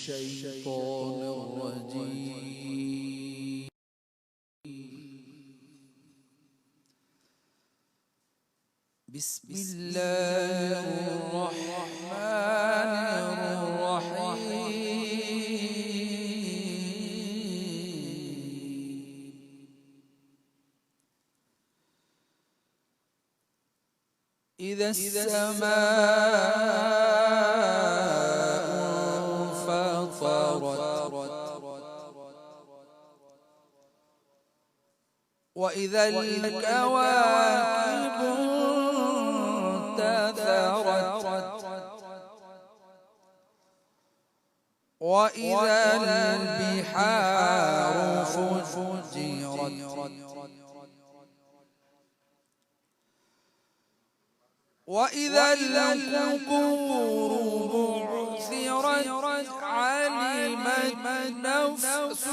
الشيطان الرجيم. بسم الله الرحمن الرحيم. إذا السماء وإذا الكواكب انتثرت وإذا البحار فجرت وإذا القبور بعثرت علمت نفس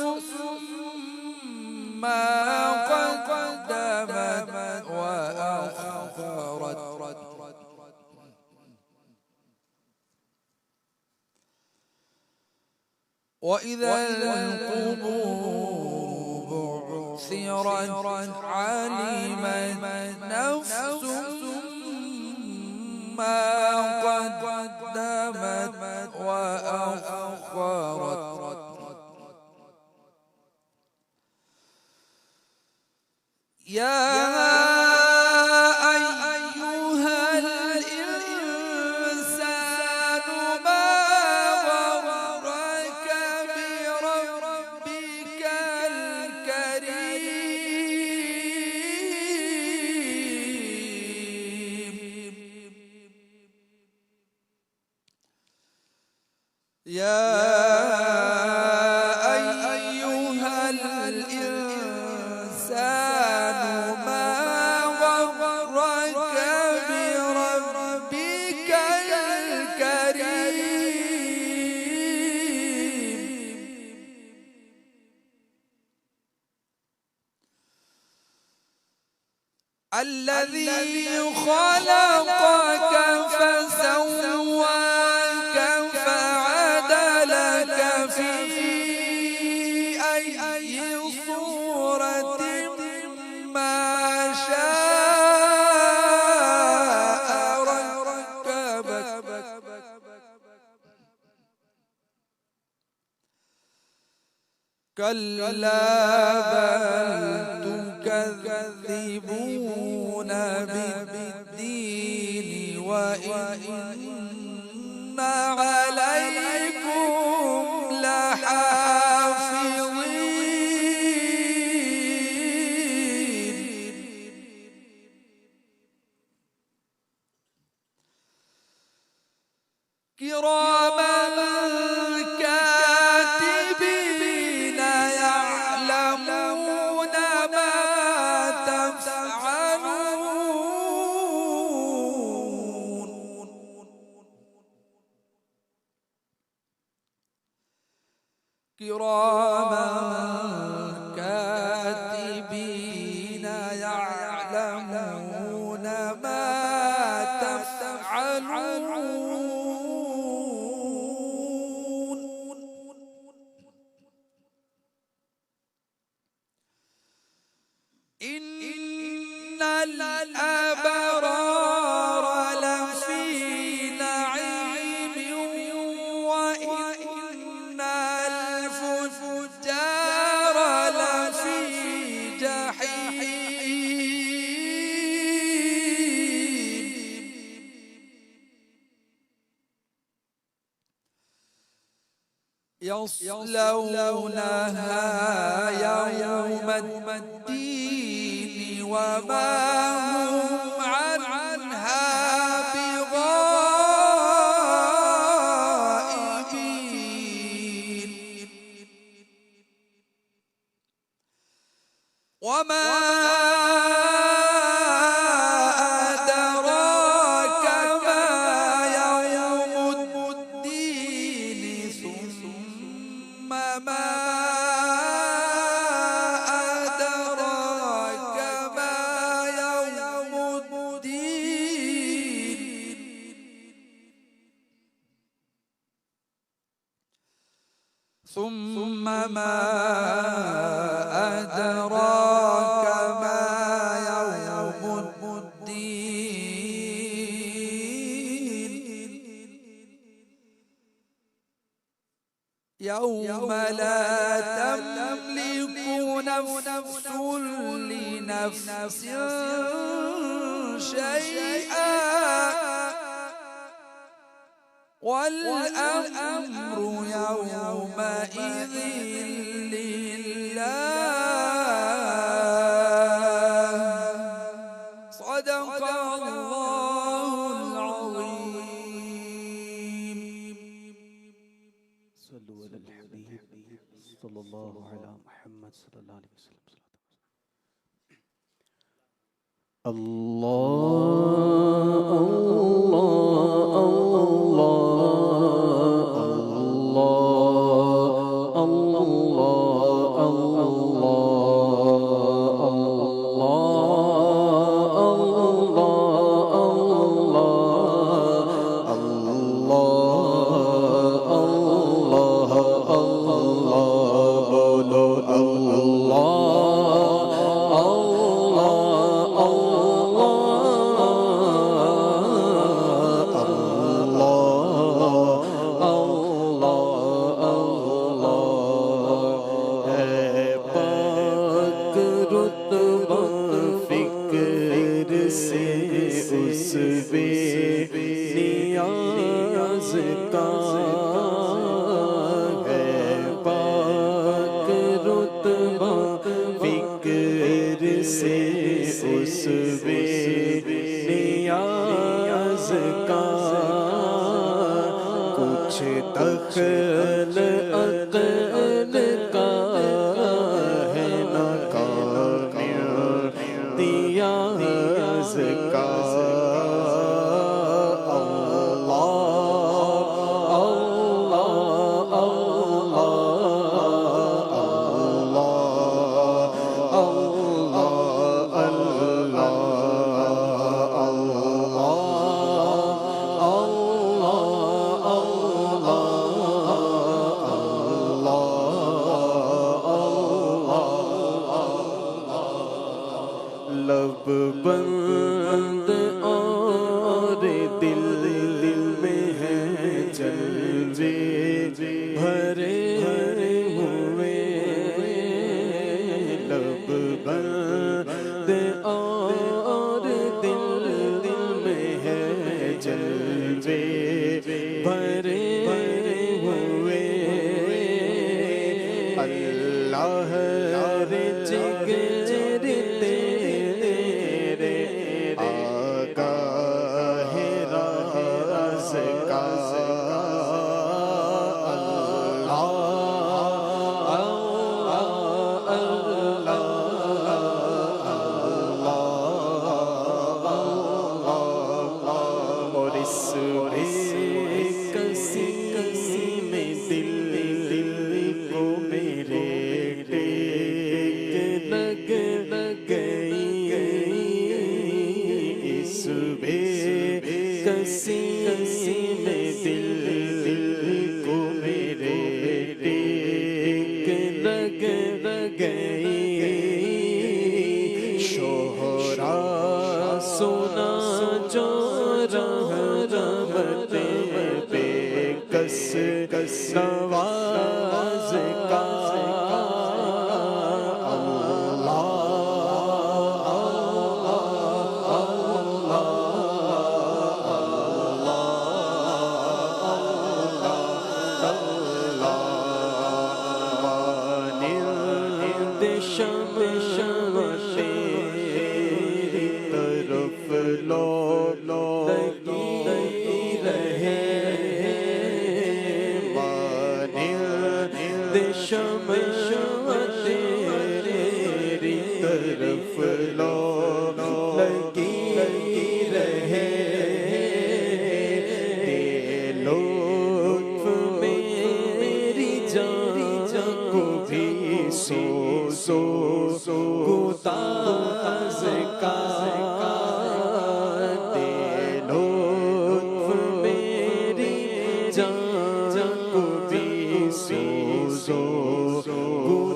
ما قدمت وأخرت وإذا القبور بعثرت علمت نفس ما قدمت وأخرت يا أيها الإنسان ما غرك بربك الكريم يا أيها الإنسان ما غرك بربك الكريم الذي خلقك فسواك فعدلك في أي صورة ما شاء ركبك كلا بل تكذبون بالدين وإن عليكم لحافظين كراما كاتبين يعلمون ما تفعلون كراما كاتبين يعلمون ما تفعلون إن الأبرار لفي نعيم وإن الفجار لفي جحيم يصلونها يوم الدين وما هم عنها بغائبين وما أدراك ما يوم الدين ثم ما أدراك ما يوم الدين ثم ما أدراك ما يوم الدين يوم لا تملك نفس لنفس شيئا والأمر يومئذ لله صدق الله العظيم. صلوا على الحبيب صلى الله على محمد صلى الله عليه وسلم. الله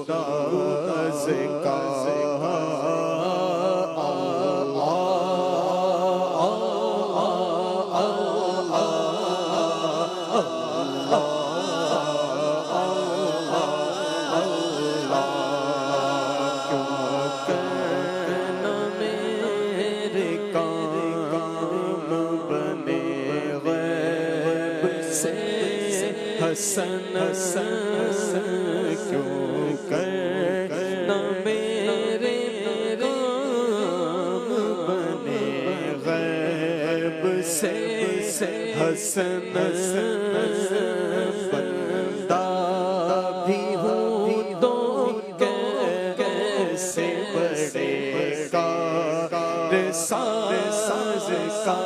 گداز کا حسن کیوں کرنا میرے کام بنے غیب سے حسن بندہ بھی ہوں تو کیسے بڑے کار ساز کا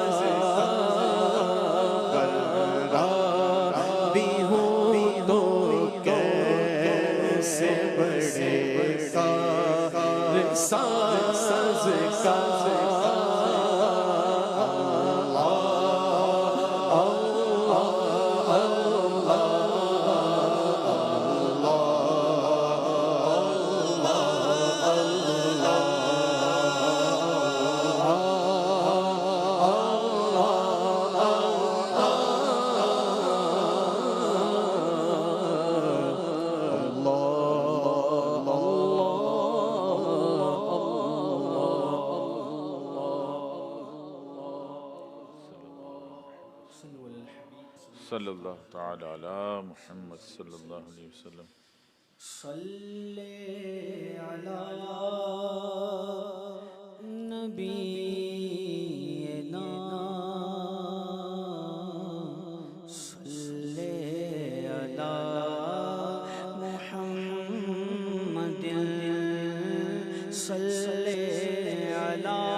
ساز کا صلی اللہ تعالی علی محمد صلی اللہ علیہ وسلم صلی علی نبینا صلی علی محمد صلی علی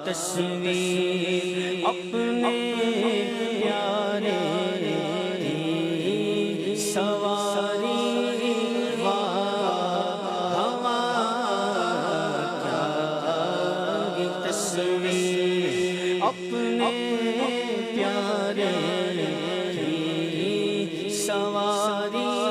تصویر اپنے پیارے کی سواری ہوا کیا یہ تصویر اپنے پیارے کی سواری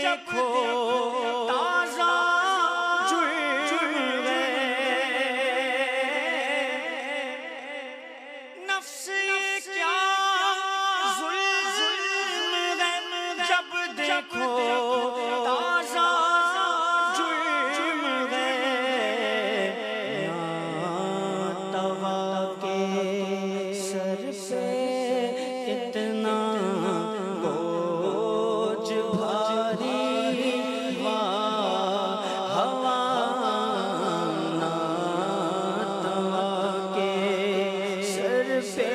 دیکھو تازہ جرم ہے، نفس یہ کیا ظلم ہے، جب دیکھو تازہ جرم ہے، توا کے سر سے اتنا بوجھ بھاری، واہ ہوا توا کے سر پہ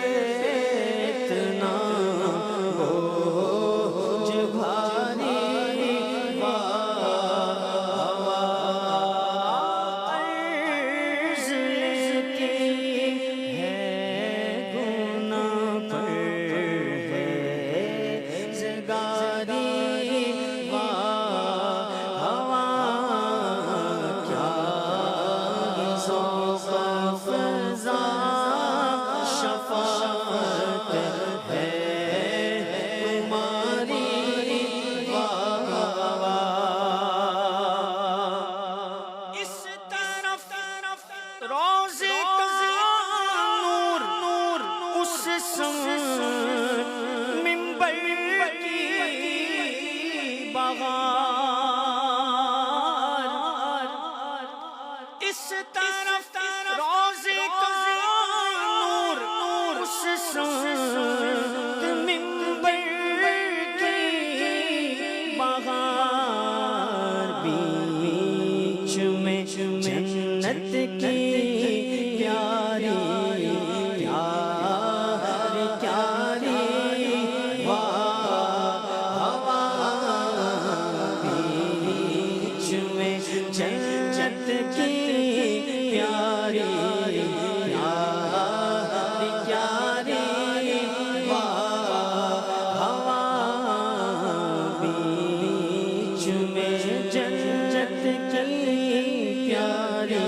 اتنا بوجھ بھاری، واہ ہوا عرض لیتی ہے گناہ پر ہے زگاری، واہ ہوا کیا ذوق فضا شفاعت ہے تمہاری، واہ ہوا اس طرف روزے کا نور نور، اس سمت منبر کی بہار، اس طرف روزے کا نور نور، اس سمت منبر کی بہار، بیچ میں جنت کی پیاری پیاری پیاری، واہ ہوا بیچ میں جنت کی پیاری پیاری پیاری، واہ ہوا بیچ میں جنت کی پیاری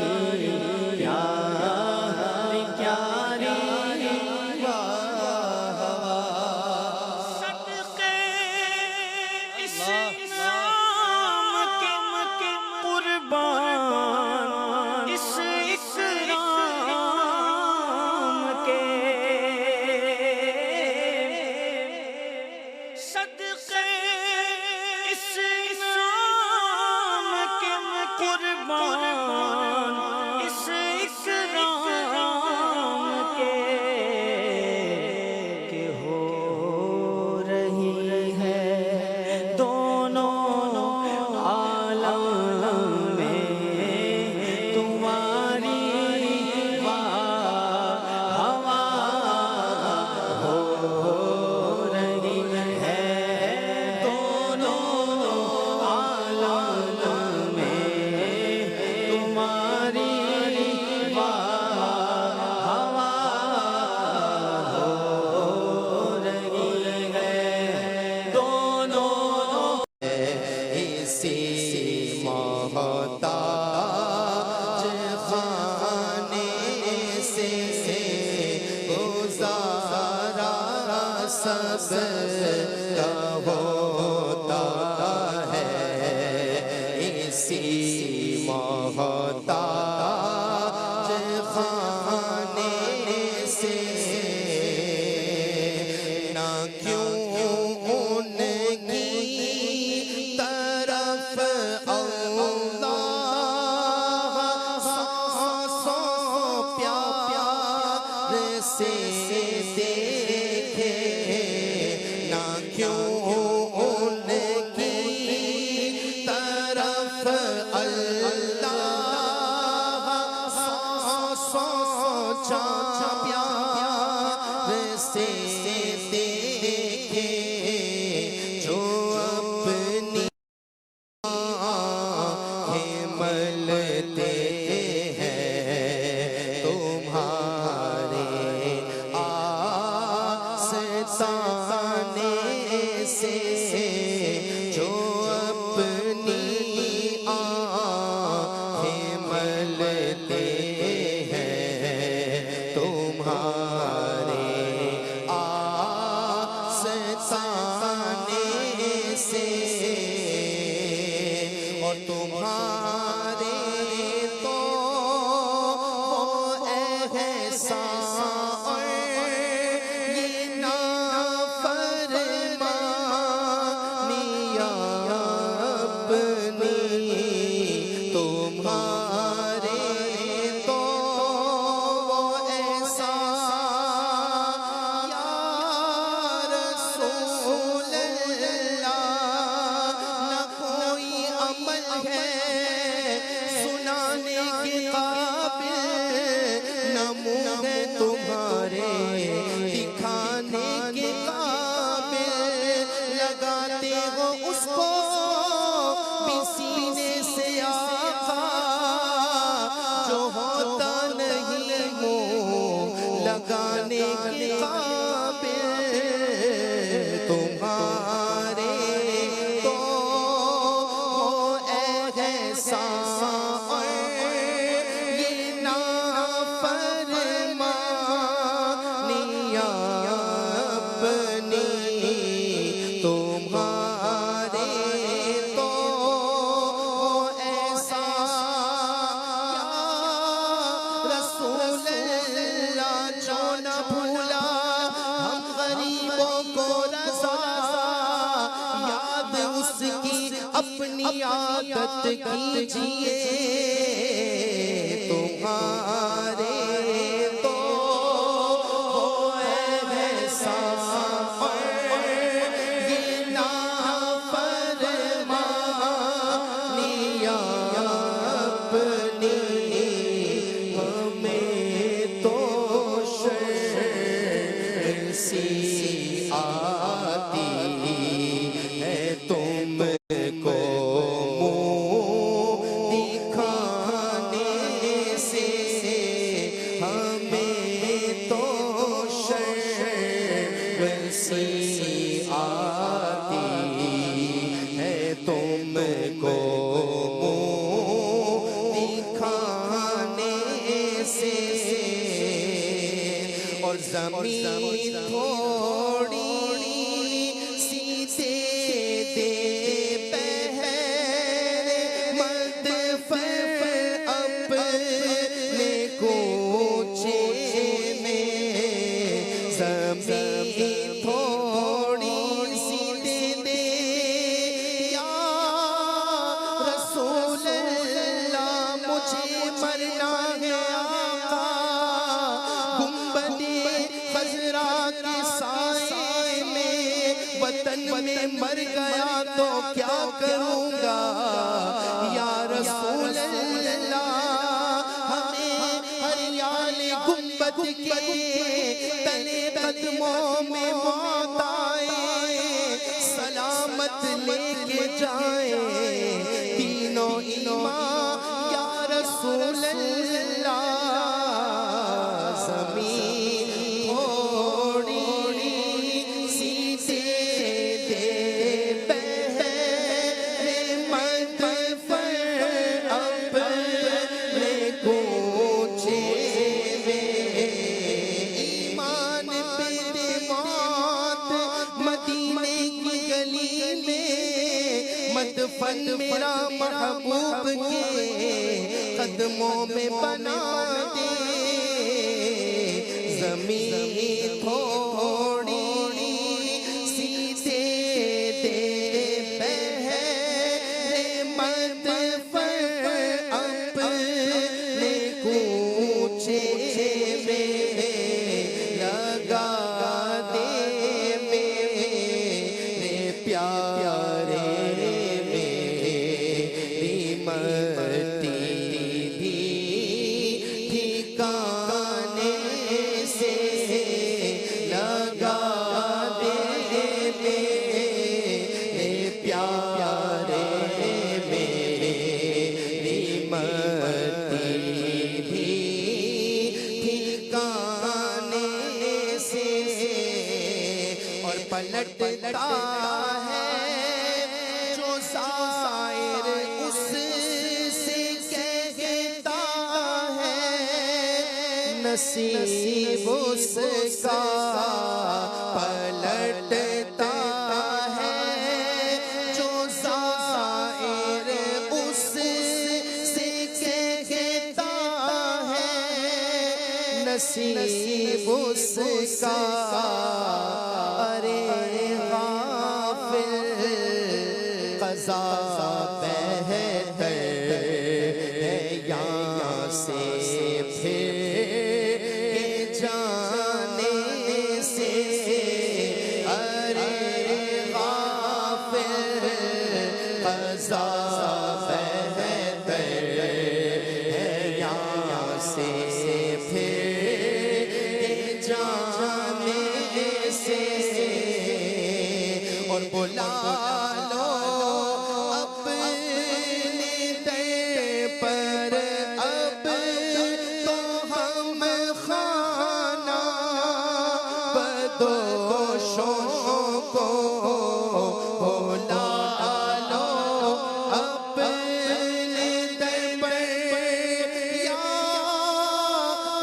پیاری پیاری، واہ ہوا صدقے اس نام کے قربان، اس اکرام کے صدقے اس نام کے قربان، اس اکرام کے کہ ہو رہی ہے دونوں عالم میں تمہاری، واہ ہوا ہو رہی ہے دونوں عالم میں تمہاری، واہ ہوا ہو رہی ہے دونوں اسی محتاج خانے سے گزارا سب کا ہوتا ہے، اسی محتاج خانے سے نہ کیوں ان کی طرف اللہ سانسوں پیار سے دیکھے، نہ کیوں ان کی طرف اللہ سانسوں پیار سے دیکھے، جو اپنی آنکھیں ملتے ہیں تمہارے آستانے سے، جو اپنی آنکھیں ملتے ہیں تو اور تمہارے تو وہ احسان اور یہ نافرمانیاں اپنی تمہارے تو وہ احسان یا رسول اللہ نہ کوئی عمل ہے سنانے کے قابل نہ منہ ہے تمہارے دکھانے کے قابل لگاتے ہو اس کو بھی سینے سے آقا جو ہوتا نہیں منہ لگانے کے قابل تمہارے تو احسان اور یہ نافرمانیاں اپنی تمہارے تو احسان یا رسول اللہ جو نہ بھولا ہم غریبوں کو رضا یاد اس کی اپنی عادت کیجئے تمہارے تو احسان اور یہ نافرمانیاں اپنی ہمیں تو شرم سی آتی ہے تم کو منہ دکھانے سے ہمیں تو شرم سی آتی ہے تم کو منہ دکھانے سے اور زمین تھوڑی سی دے پہر مدفع اپنے کوچے میں زمین تھوڑی سی دے یا رسول اللہ مجھے مرنا ہے آقا گنبد خضرا کے سائے میں وطن میں مر گیا تو کیا کروں گا یا رسول اللہ ہمیں ہریال گنبد کے تلے قدموں میں موت آئے سلامت لے کے جائے تینوں ایمان یا رسول اللہ زمین تھوڑی سی دے پہر مدفع اپنے کوچے میں ایمان پہ دے موت مدینے کی گلی میں مدفن میرا محبوب کے قدموں میں بنا دے زمین تھوڑی سی دے پہر مدفع اپنے کوچے میں لگا دے میرے پیارے میری مٹی بھی ٹھکانے سے لگا دے میرے پیارے میری مٹی بھی ٹھکانے سے اور پلٹتا ہے جو سائر اس سے کہتا ہے نصیب اس کا پلٹتا ہے جو سائر نصیب اس کا ارے غافل قضا بہتر ہے یہاں سے پھر جانے سے ارے غافل قضا بہتر ہے یہاں سے پھر جانے سے اور بلا لو اپنے در پر اب تو ہم خانہ بدوشوں کو بلا لو اپنے در پر یا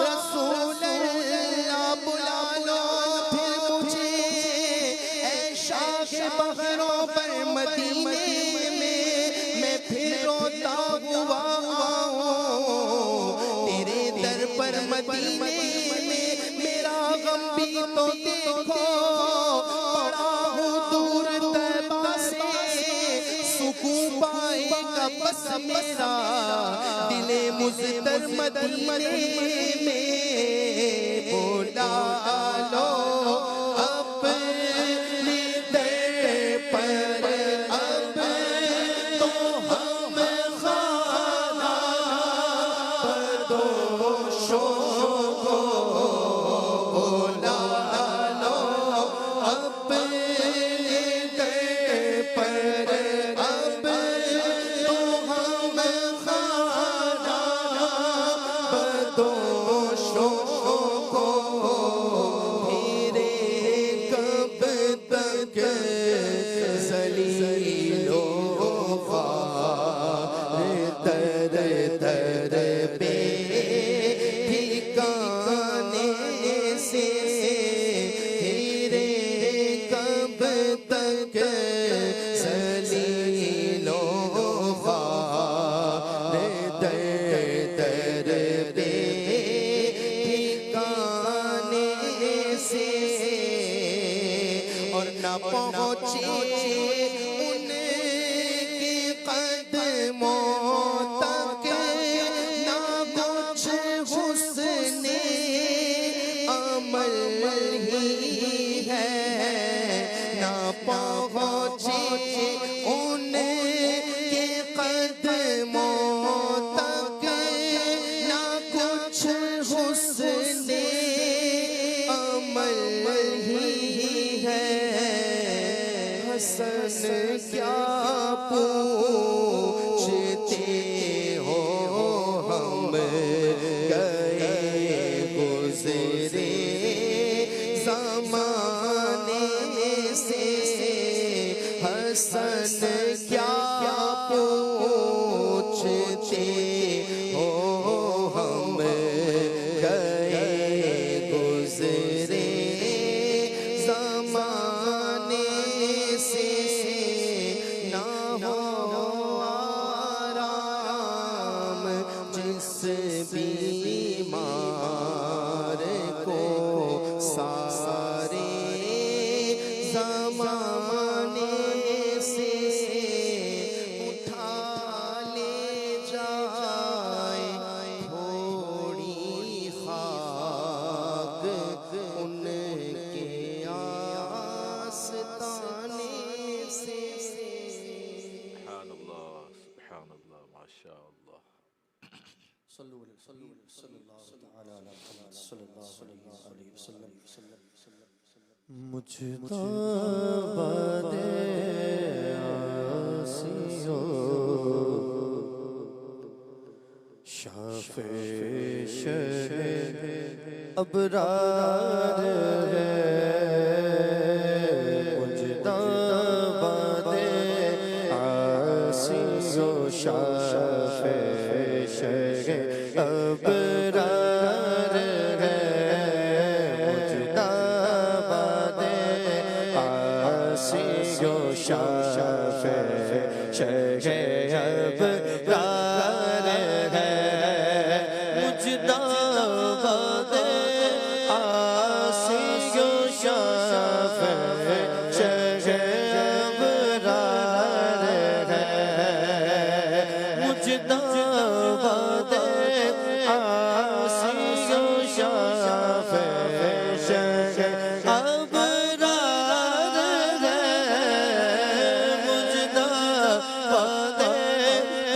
رسول اللہ بلا لو پھر مجھے اے شاخ بغروں پر مدینے میں پھر روتا ہوا آؤں تیرے در پر مدینے میں میرا غم بھی تو دیکھو پڑا ہوں دور طیبہ سے سکون پائے گا بس میرا دل مضطر مدینے میں بلا لو اپنے در پر اب تو ہم خانہ بدوشوں کو بلا لو اپنے در پر اب تو ہم خانہ بدوشوں کو میرے کب تک ذلیل و خوار در در بے ٹھکانے سے میرے کب تک ذلیل و خوار در در بے ٹھکانے سے اور نہ پہنچے ان کے قدموں تک نہ کچھ حسن عمل ہی ہے نہ پہنچے ان کے قدموں تک نہ کچھ حسن عمل ہی ہے حسن کیا پوچھتے ہو ہم گئے گزرے زمانے سے حسن کیا پوچھتے ہو ہم گئے گزرے زمانے سے نہ ہو آرام جس بیمار کو سارے زمانے سے اٹھا لے جائے تھوڑی خاک ان کے آستانے سے سبحان اللہ سبحان اللہ ماشاء اللہ صلو علیہ صلی اللہ تعالی علی محمد صلی اللہ علیہ وسلم مجھتا باد آسیو شافع شہ ابرار ہے مجھتا باد آسیو شافع شہ ابرار ہے مجھتا باد آسیو شافع شہ ابرار ہے مجھتا باد مجداباد آسی و شافع شہ ابرار ہے مجداباد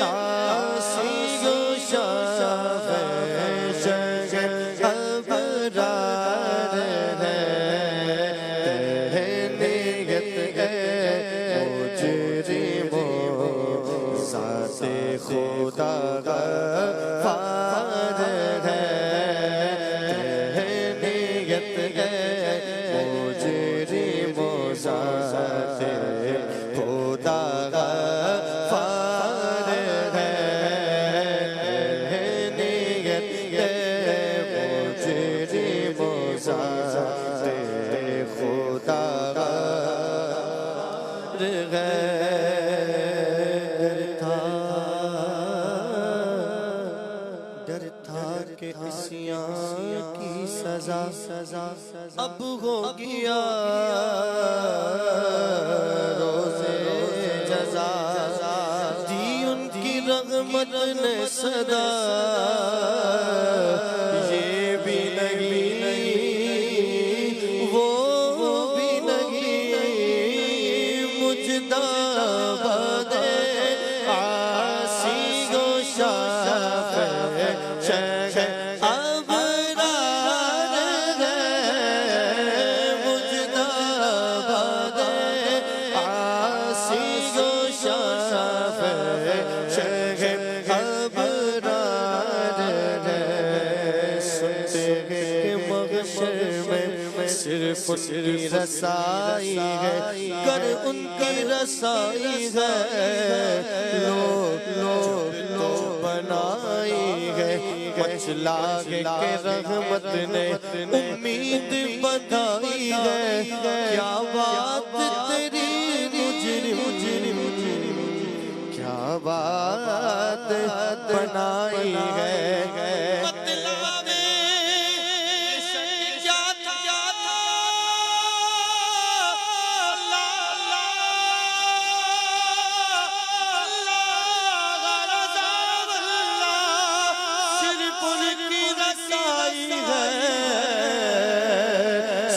آسی و شافع شہ ابرار ہے خدا غفار ہے نیت ہے مجرم و ذات خدا غفار ہے نیت ہے مجرم و ذات خدا غفار ہے کہ عصیان کی سزا اب ہو گیا روز جزا دی ان کی رغبت نے صدا یہ بھی نہیں وہ بھی نہیں مجداباد آسی و شافع شہ ابرار ہے مجداباد آسی و شافع شہ ابرار ہے سنتے ہیں محشر میں صرف ان کی رسائی ہے گر ان کی رسائی ہے لوگ تو بنائی ہے مچلا کے رحمت نے امید بندھائی ہے کیا بات تیری مجرم کیا بات بنائی ہے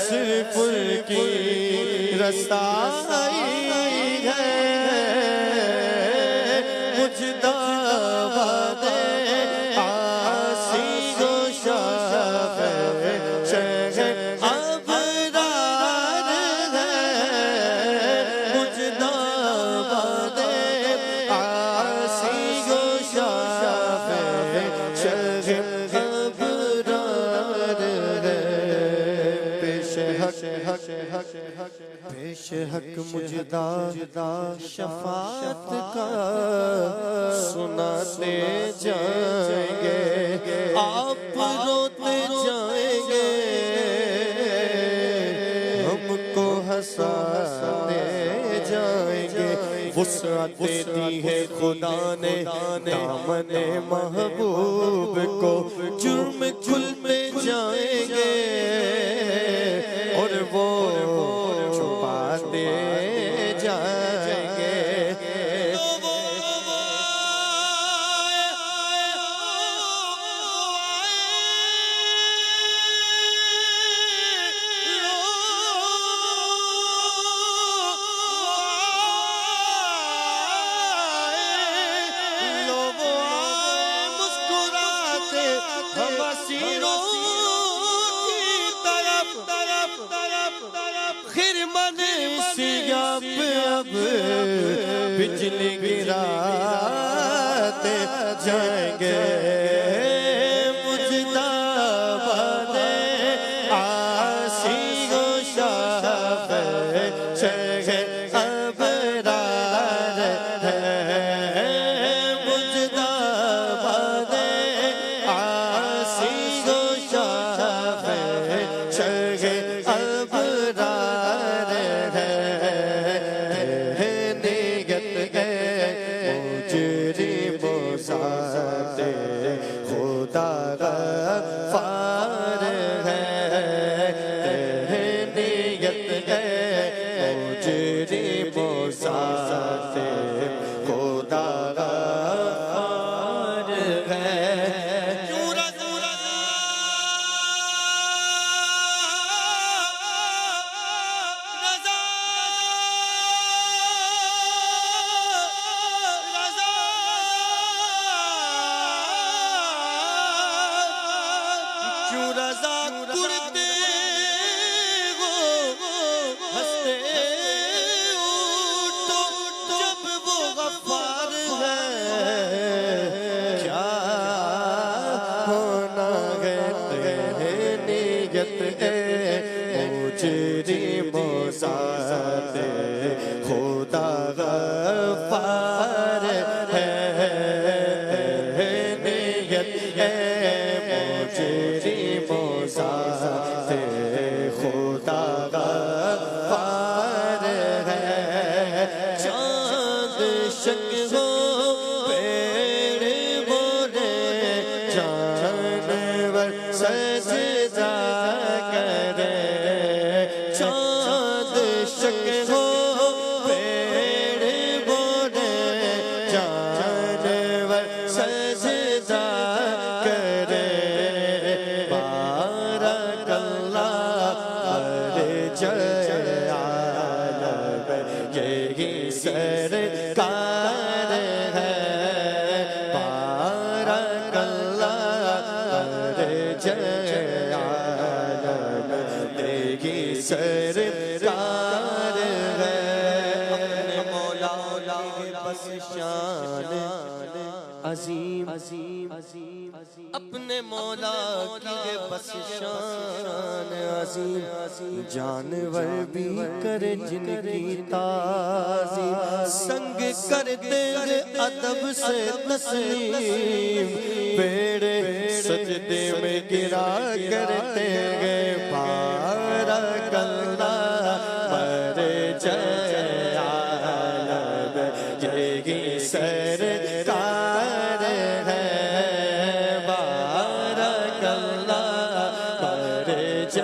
صرف ان کی رسائی ہے مجداباد آسی و شافع شہ ابرار ہے مجداباد آسی و شافع شہ پیش حق مجدہ شفاعت کا سناتے جائیں گے آپ روتے جائیں گے ہم کو ہنساتے جائیں گے وسعت دی ہے خدا نے دامن محبوب کو جرم کھلتے جائیں گے اور وہ چھپاتے جائیں گے مسکراتے ہم اسیروں خرمن سیاہ پہ اب بجلی گراتے جائیں گے مجداباد آسی و شافع شہ ابرار ہے مجداباد آسی و شافع شہ ابرار ہے نیت ہے مجرم و ذات خدا غفار ہے نیت ہے مجرم و ذات خدا غفار کیوں رضا کرتے ہو ہنستے ہو تو جب وہ غفار ہے کیا ہونا ہے تیرے نیت مجرموں ذات خدا غفار ہے نیت مجرموں ذات خدا غفار ہے چاند شک ہو پیڑ بولے جانور سجدہ کرے چاند شک ہو پیڑ بولے جانور سجدہ کرے بارک اللہ جے عالم یہی سرکار ہے بارک اللہ جے عالم یہی سرکار ہے اپنے مولا کی بس شان عظیم اپنے مولا کی ہے بس شان عظیم جانور بھی کرے جن کی تعظیم سنگ کرتے ہیں ادب سے تسلیم پیڑ سجدے میں گرا کرتے ہیں بارک اللہ پر جے عالم یہی سرکار ہے بارک اللہ پر جے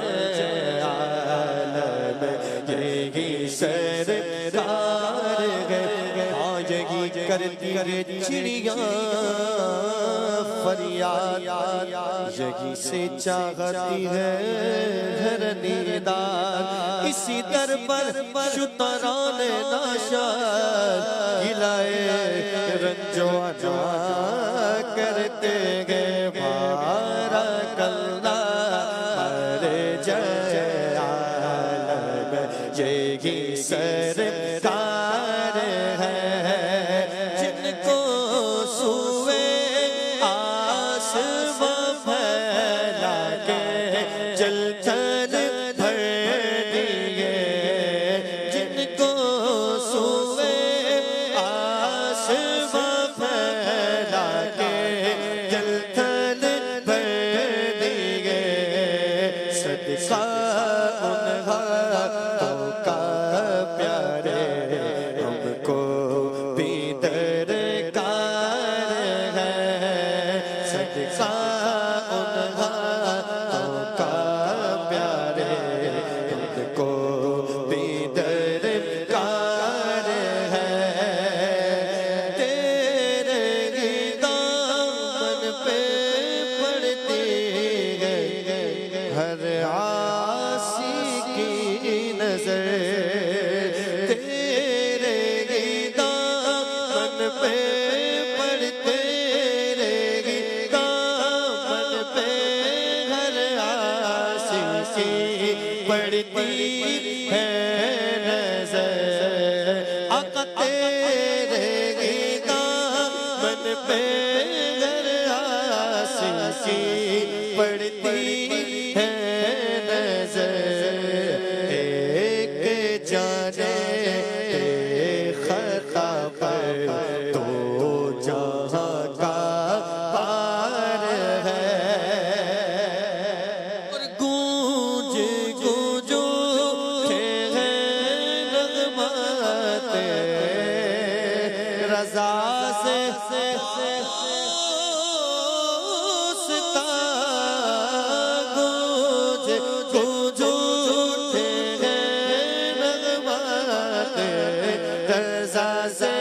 عالم یہی سرکار ہے ہاں یہی کرتی ہے چڑیاں فریاد یہی سے چاہتی ہے ہر نیدار اسی در پر شتران ناشاد گلائے رنجو انا کرتے گئے بارک اللہ پر جے عالم یہی سرکار ہے جن کو سوئے آسمان پھیلا کے جل جل بھر دیے جن کو سوئے آسمان پھیلا کے جل جل بھر دیے صدقہ ان ہاتھوں کا پیارے ہم کو بھی درکار ہے صدقہ ان ہاتھوں کا پیارے ہم کو بھی درکار ہے تیرے ہی دامن پہ پڑتی ہے ہر عاصی کی نظر تیرے ہی دامن پہ پڑتے رہے دامن پہ ہر عاصی کی پڑتی ہے نظر آقا تیرے ہی دامن پہ ہر عاصی کی پڑتی ہے نظر ایک جانے خطا پر تو جہاں کا پار ہے اور گونج گونج اٹھے ہیں نغمات رضا سے گونج گونج اٹھے ہیں نغمات رضا سے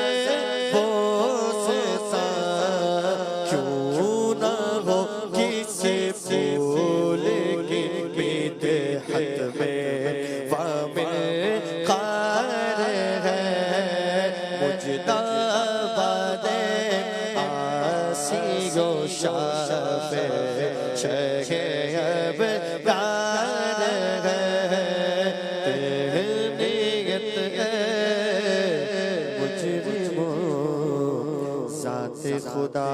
بوستا کیوں نہ ہو کسی پھول کی بدحت میں وامل قار ہے مجدہ باد آسی گو شافع شہ ابرار ہے تہنیت ہے مجرموں ذات خدا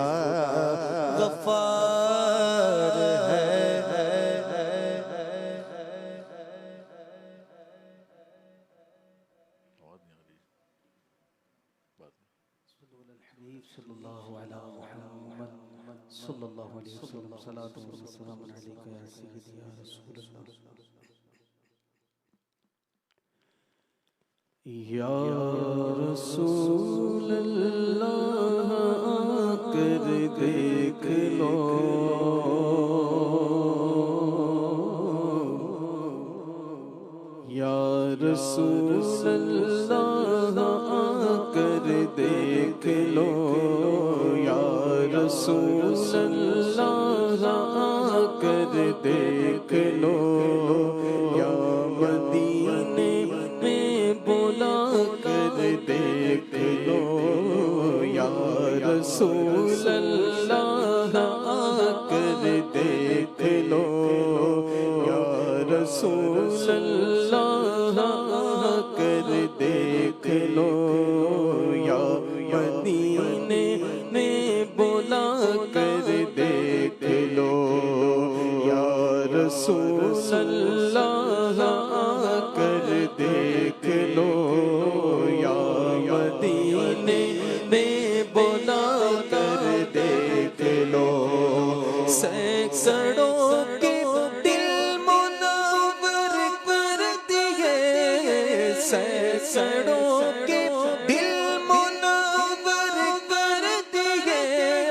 غفار ہے صلی اللہ علیہ محمد صلی اللہ علیہ وسلم صلاۃ و سلام علیک یا سیدی یا رسول اللہ یا رسول اللہ آ کر دیکھ لو یا رسول اللہ آ کر دیکھ لو یا رسول اللہ آ کر دیکھ لو یا مدینے میں بلا کر دیکھ لو یا رسول اللہ آ کر دیکھ لو یا رسول اللہ آ کر دیکھ لو یا مدینے میں بلا کر دیکھ لو یا رسول اللہ آ کر دیکھ لو یا مدینے میں بلا کر دیکھ لو سینکڑوں کے دل منور کر دیے سینکڑوں کے دل منور کر دیے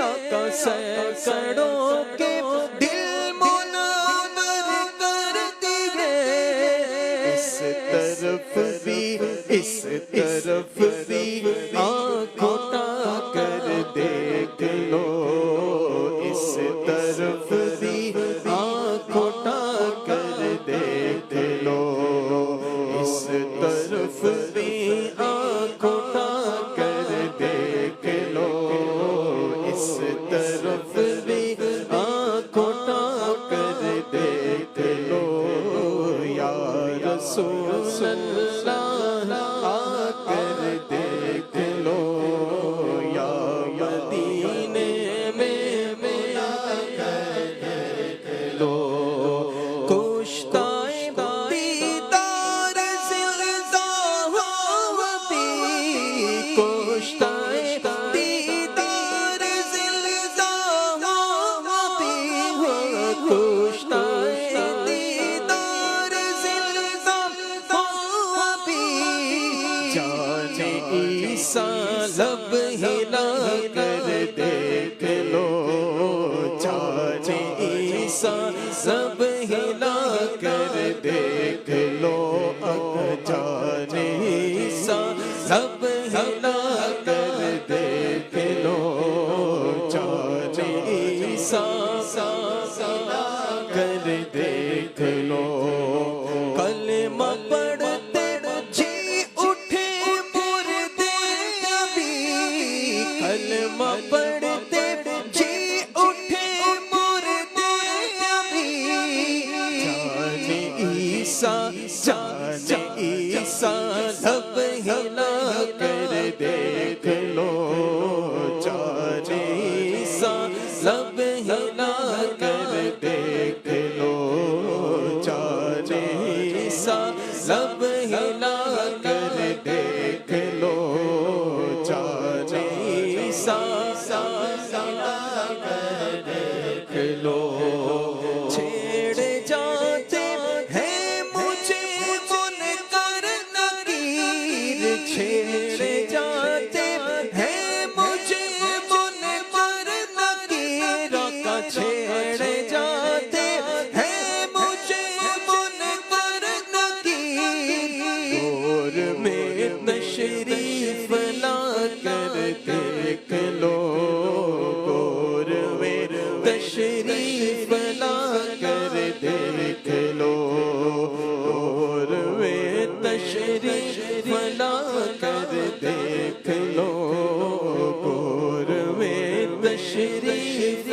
آقا سینکڑوں کے دل منور کر دیے اس طرف بھی اس طرف بھی آنکھ اٹھا کر دیکھ لو اس طرف بھی آنکھ اٹھا کر دیکھ لو اس طرف بھی آنکھ اٹھا کر دیکھ لو اس طرف بھی آنکھ اٹھا کر دیکھ لو یا رسول اللہ آ کر دیکھ لو یا مدینے میں بلا کر دیکھ لو کشتائے دیدار زندہ ہو بھی کشتائے دیدار زندہ ہو بھی کشتائے دیدار زندہ ہو بھی جان عیسیٰ لب ہلا کر دیکھ لو جان عیسیٰ لب ہلا کر دیکھ لو جان عیسیٰ لب ہلا کر دیکھ لو جان عیسیٰ ہلا کر دیکھ لو کلمہ پڑھتے جی اٹھے مردے ابھی کلمہ پڑھتے جی اٹھے مردے ابھی جان عیسیٰ لب ہلا کر دیکھ لو جان عیسیٰ لب ہلا کر دیکھ لو جان عیسیٰ لب ہلا کر دیکھ لو جان عیسیٰ ہلا کر دیکھ لو چھیڑے جاتے ہیں مجھے منکر نکیر چھیڑے جاتے ہیں مجھے منکر نکیر آقا چھیڑے جاتے ہیں مجھے منکر نکیر دور میں تشریف لا کر دیکھ لو دور میں تشریف لا کر دیکھ لو دور میں تشریف لا کر دیکھ لو دور میں تشریف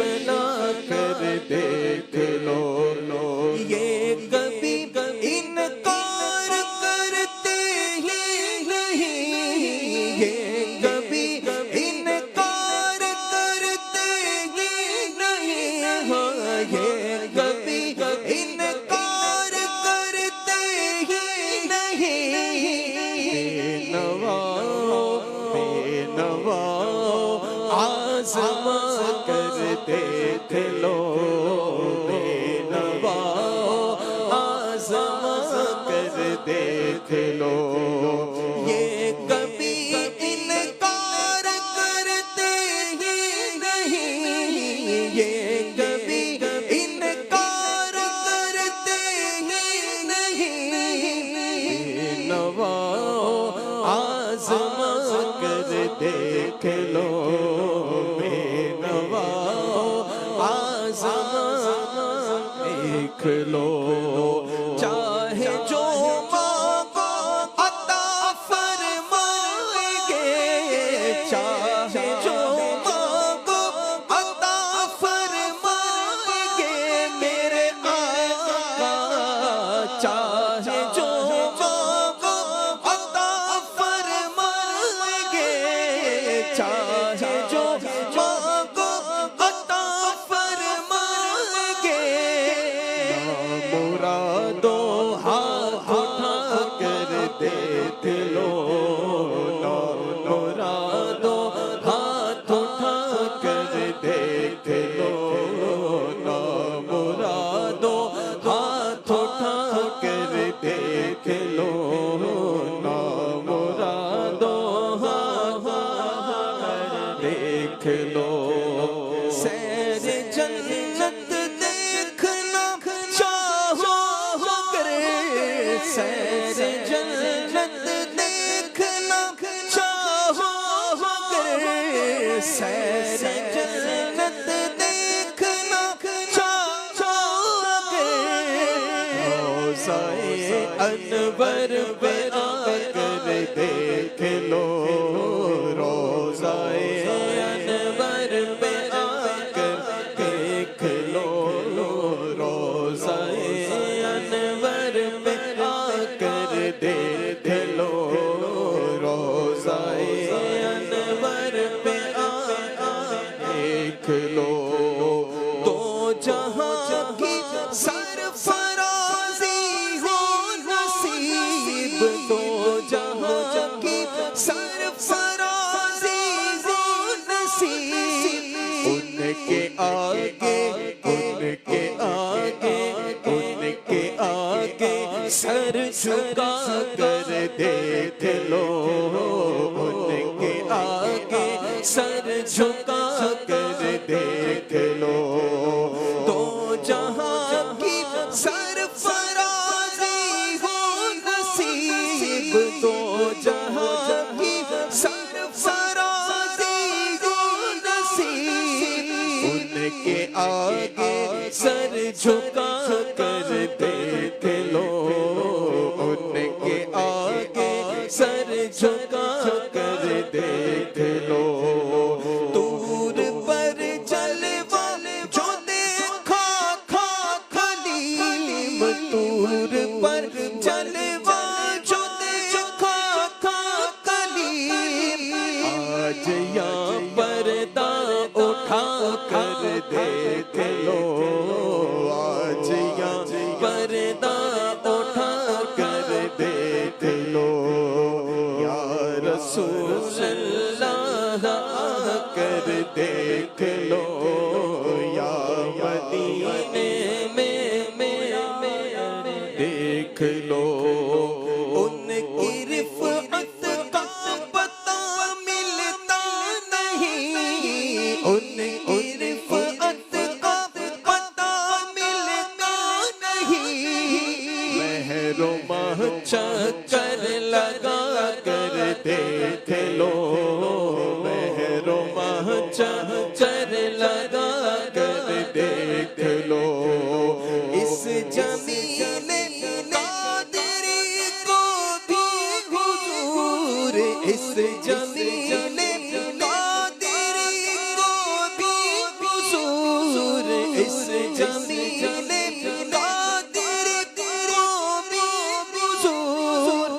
آزما کر دیکھ لو بے نوا آزما کر دیکھ لو یہ کبھی انکار کرتے ہی نہیں یہ کبھی انکار کرتے ہی نہیں نوا آزما کر دیکھ لو بے نوا آزما دیکھ لو چاہے جو مانگو عطا فرمائیں گے چاہے جو مانگو عطا فرمائیں گے میرے آقا چاہے جو مانگو عطا فرمائیں گے چاہے جو مانگو عطا فرمائیں گے مرادو ہاتھ اٹھا کر دیکھ لو مرادو ہاتھ اٹھا کر دیکھ لو مرادو ہاتھ اٹھا کر دیکھ لو مرادو دیکھ لو سیر جنت دیکھنا چاہو گر سیر جنت دیکھنا چاہو گر سیر جنت دیکھنا چاہو گر روضۂ انور پہ آ کر دیکھ لو روضۂ انور پہ آ کر دیکھ لو روضۂ انور پہ آ کر دیکھ لو روضۂ انور پہ آ دیکھ لو تو جہاں کی سرفرازی ہو نصیب تو جہاں کی سرفرازی ہو نصیب ان کے آگے ان کے آگے ان کے آگے سر جھکا کر دیکھ لو ان کے آگے سر جھکا کر دیکھ لو تو جہاں کی سرفرازی ہو نصیب تو جہاں کی سرفرازی ہو نصیب ان کے آگے سر جھکا کر دیکھ لو ان کے آگے سر جھکا کر دیکھ لو دور پر جلوہ جو دیکھا تھا کلیم دور پر جلوہ جو دیکھا تھا کلیم آج یہاں پردہ اٹھا کر دیکھ لو آج یہاں پردہ اٹھا کر دیکھ لو یا رسول اللہ آ کر دیکھ لو یا مدینے میں دیکھ لو ان کی رفعت کا پتہ ملتا نہیں ان کی رفعت کا پتہ ملتا نہیں مہر و ماہ چکر لگا کر دیکھ لو مہر و ماہ چکر لگا کر دیکھ لو اس جمیل قادری کو بھی حضور اس جمیل قادری کو بھی حضور اس جمیل قادری کو بھی حضور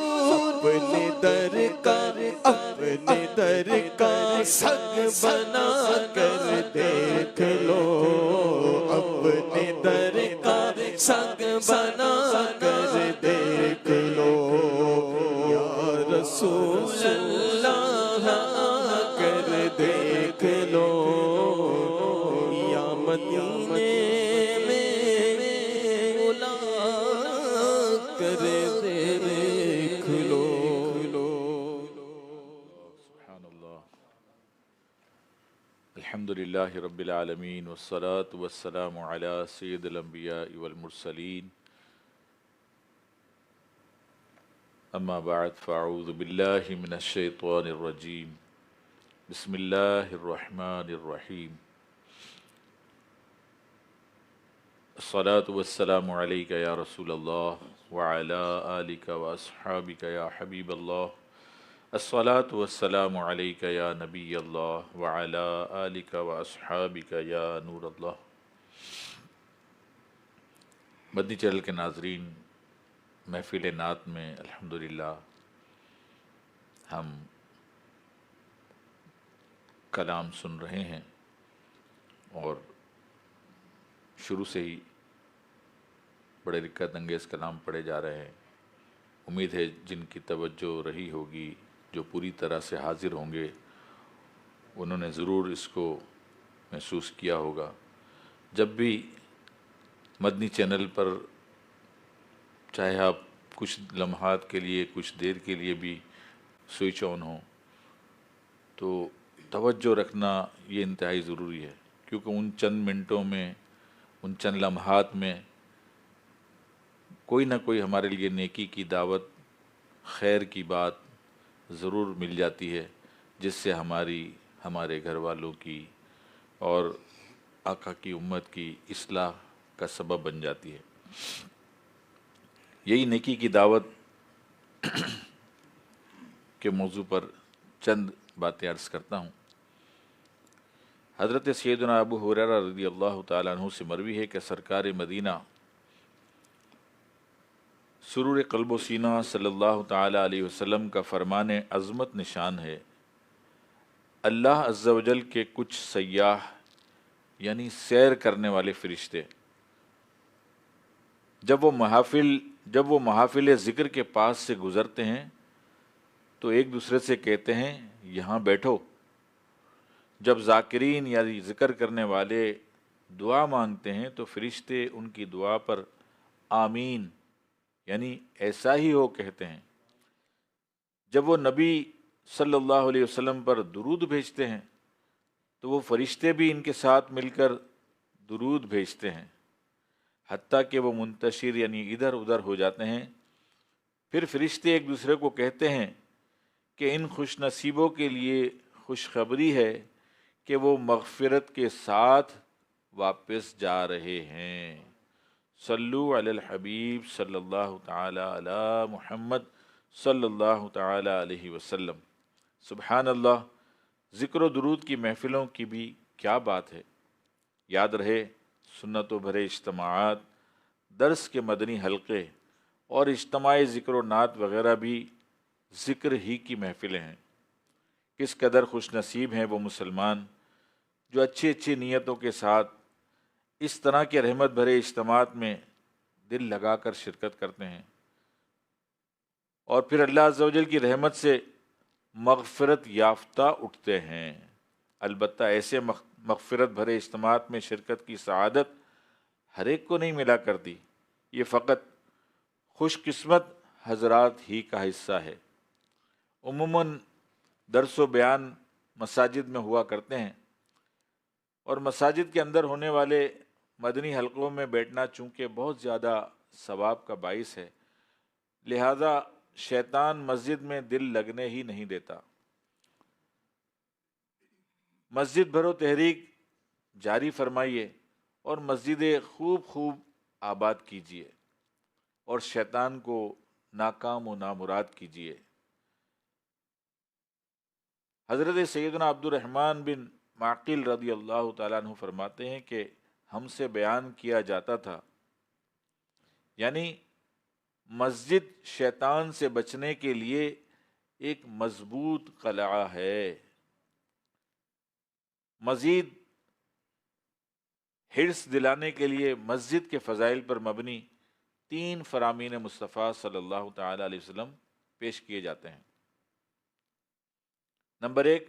اپنے در کا سگ بنا کر دیکھ لو اپنے در کا سگ بنا کر دیکھ لو یا رسول اللہ آ کر دیکھ لو مدینے میں بلا کر دیکھ لو. سبحان اللہ. الحمد للہ رب العالمین والصلاة والسلام علی سید الانبیاء والمرسلین. اما بعد فاعوذ باللہ من الشیطان الرجیم. بسم اللہ الرحمن الرحیم. الصلاة والسلام علیک یا رسول اللہ وعلی آلک واصحابک یا حبیب اللہ. الصلاة والسلام علیک یا نبی اللہ وعلی آلک واصحابک یا نور اللہ. مدنی چینل کے ناظرین، محفل نعت میں الحمدللہ ہم کلام سن رہے ہیں اور شروع سے ہی بڑے رکت انگیز کلام پڑھے جا رہے ہیں. امید ہے جن کی توجہ رہی ہوگی، جو پوری طرح سے حاضر ہوں گے، انہوں نے ضرور اس کو محسوس کیا ہوگا. جب بھی مدنی چینل پر چاہے آپ کچھ لمحات کے لیے، کچھ دیر کے لیے بھی سوئچ آن ہوں، تو توجہ رکھنا یہ انتہائی ضروری ہے، کیونکہ ان چند منٹوں میں، ان چند لمحات میں کوئی نہ کوئی ہمارے لیے نیکی کی دعوت، خیر کی بات ضرور مل جاتی ہے، جس سے ہمارے گھر والوں کی اور آقا کی امت کی اصلاح کا سبب بن جاتی ہے. یہی نیکی کی دعوت کے موضوع پر چند باتیں عرض کرتا ہوں. حضرت سیدنا ابو ہریرہ رضی اللہ تعالیٰ عنہ سے مروی ہے کہ سرکار مدینہ سرور قلب و سینہ صلی اللہ تعالیٰ علیہ وسلم کا فرمان عظمت نشان ہے: اللہ عز و جل کے کچھ سیاح یعنی سیر کرنے والے فرشتے جب وہ محافل ذکر کے پاس سے گزرتے ہیں تو ایک دوسرے سے کہتے ہیں یہاں بیٹھو. جب ذاکرین یعنی ذکر کرنے والے دعا مانگتے ہیں تو فرشتے ان کی دعا پر آمین یعنی ایسا ہی ہو کہتے ہیں. جب وہ نبی صلی اللہ علیہ وسلم پر درود بھیجتے ہیں تو وہ فرشتے بھی ان کے ساتھ مل کر درود بھیجتے ہیں، حتیٰ کہ وہ منتشر یعنی ادھر ادھر ہو جاتے ہیں. پھر فرشتے ایک دوسرے کو کہتے ہیں کہ ان خوش نصیبوں کے لیے خوشخبری ہے کہ وہ مغفرت کے ساتھ واپس جا رہے ہیں. صلو علی الحبیب صلی اللہ تعالی علی محمد صلی اللہ تعالی علیہ وسلم. سبحان اللہ. ذکر و درود کی محفلوں کی بھی کیا بات ہے. یاد رہے، سنتوں بھرے اجتماعات، درس کے مدنی حلقے اور اجتماعی ذکر و نعت وغیرہ بھی ذکر ہی کی محفلیں ہیں. کس قدر خوش نصیب ہیں وہ مسلمان جو اچھی اچھی نیتوں کے ساتھ اس طرح کے رحمت بھرے اجتماعات میں دل لگا کر شرکت کرتے ہیں اور پھر اللہ عز و جل کی رحمت سے مغفرت یافتہ اٹھتے ہیں. البتہ ایسے مغفرت بھرے اجتماعات میں شرکت کی سعادت ہر ایک کو نہیں ملا کرتی. یہ فقط خوش قسمت حضرات ہی کا حصہ ہے. عموماً درس و بیان مساجد میں ہوا کرتے ہیں اور مساجد کے اندر ہونے والے مدنی حلقوں میں بیٹھنا چونکہ بہت زیادہ ثواب کا باعث ہے، لہذا شیطان مسجد میں دل لگنے ہی نہیں دیتا. مسجد بھرو تحریک جاری فرمائیے اور مسجدیں خوب آباد کیجیے اور شیطان کو ناکام و نامراد کیجیے. حضرت سیدنا عبد الرحمن بن معقل رضی اللہ تعالیٰ عنہ فرماتے ہیں کہ ہم سے بیان کیا جاتا تھا، یعنی مسجد شیطان سے بچنے کے لیے ایک مضبوط قلعہ ہے. مزید حرص دلانے کے لیے مسجد کے فضائل پر مبنی 3 فرامین مصطفیٰ صلی اللہ تعالی علیہ وسلم پیش کیے جاتے ہیں. نمبر 1،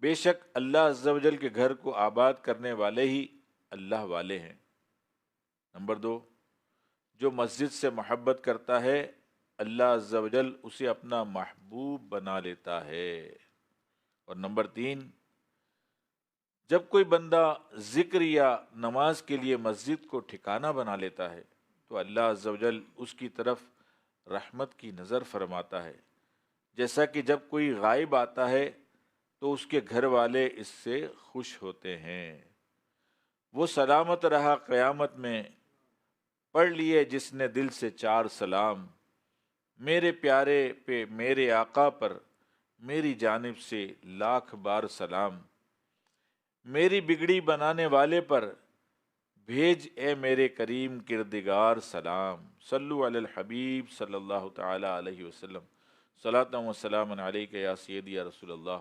بے شک اللہ عز و جل کے گھر کو آباد کرنے والے ہی اللہ والے ہیں۔ نمبر 2، جو مسجد سے محبت کرتا ہے اللہ عز و جل اسے اپنا محبوب بنا لیتا ہے۔ اور نمبر 3، جب کوئی بندہ ذکر یا نماز کے لیے مسجد کو ٹھکانہ بنا لیتا ہے تو اللہ عز و جل اس کی طرف رحمت کی نظر فرماتا ہے، جیسا کہ جب کوئی غائب آتا ہے تو اس کے گھر والے اس سے خوش ہوتے ہیں۔ وہ سلامت رہا قیامت میں، پڑھ لیے جس نے دل سے 4 سلام، میرے پیارے پہ میرے آقا پر میری جانب سے لاکھ بار سلام، میری بگڑی بنانے والے پر بھیج اے میرے کریم کردگار سلام۔ صلو علی الحبیب صلی اللہ تعالی علیہ وسلم، صلاۃ و سلام علیک یا سیدی یا رسول اللہ۔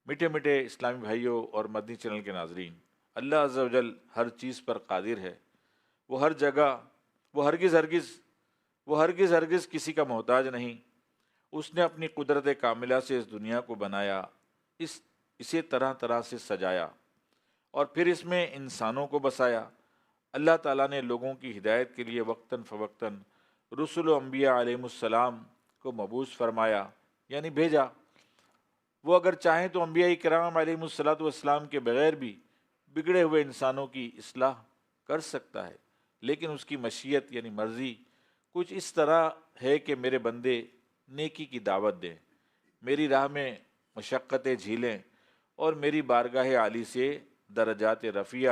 میٹھے میٹھے اسلامی بھائیوں اور مدنی چینل کے ناظرین، اللہ عز و جل ہر چیز پر قادر ہے، وہ ہر جگہ، وہ ہرگز ہرگز کسی کا محتاج نہیں۔ اس نے اپنی قدرت کاملہ سے اس دنیا کو بنایا، اسے طرح طرح سے سجایا اور پھر اس میں انسانوں کو بسایا۔ اللہ تعالیٰ نے لوگوں کی ہدایت کے لیے وقتاً فوقتاً رسل و انبیاء علیہم السلام کو مبعوث فرمایا، یعنی بھیجا۔ وہ اگر چاہیں تو انبیاء کرام علیہم السلام کے بغیر بھی بگڑے ہوئے انسانوں کی اصلاح کر سکتا ہے، لیکن اس کی مشیت یعنی مرضی کچھ اس طرح ہے کہ میرے بندے نیکی کی دعوت دیں، میری راہ میں مشقتیں جھیلیں اور میری بارگاہ عالی سے درجات رفیع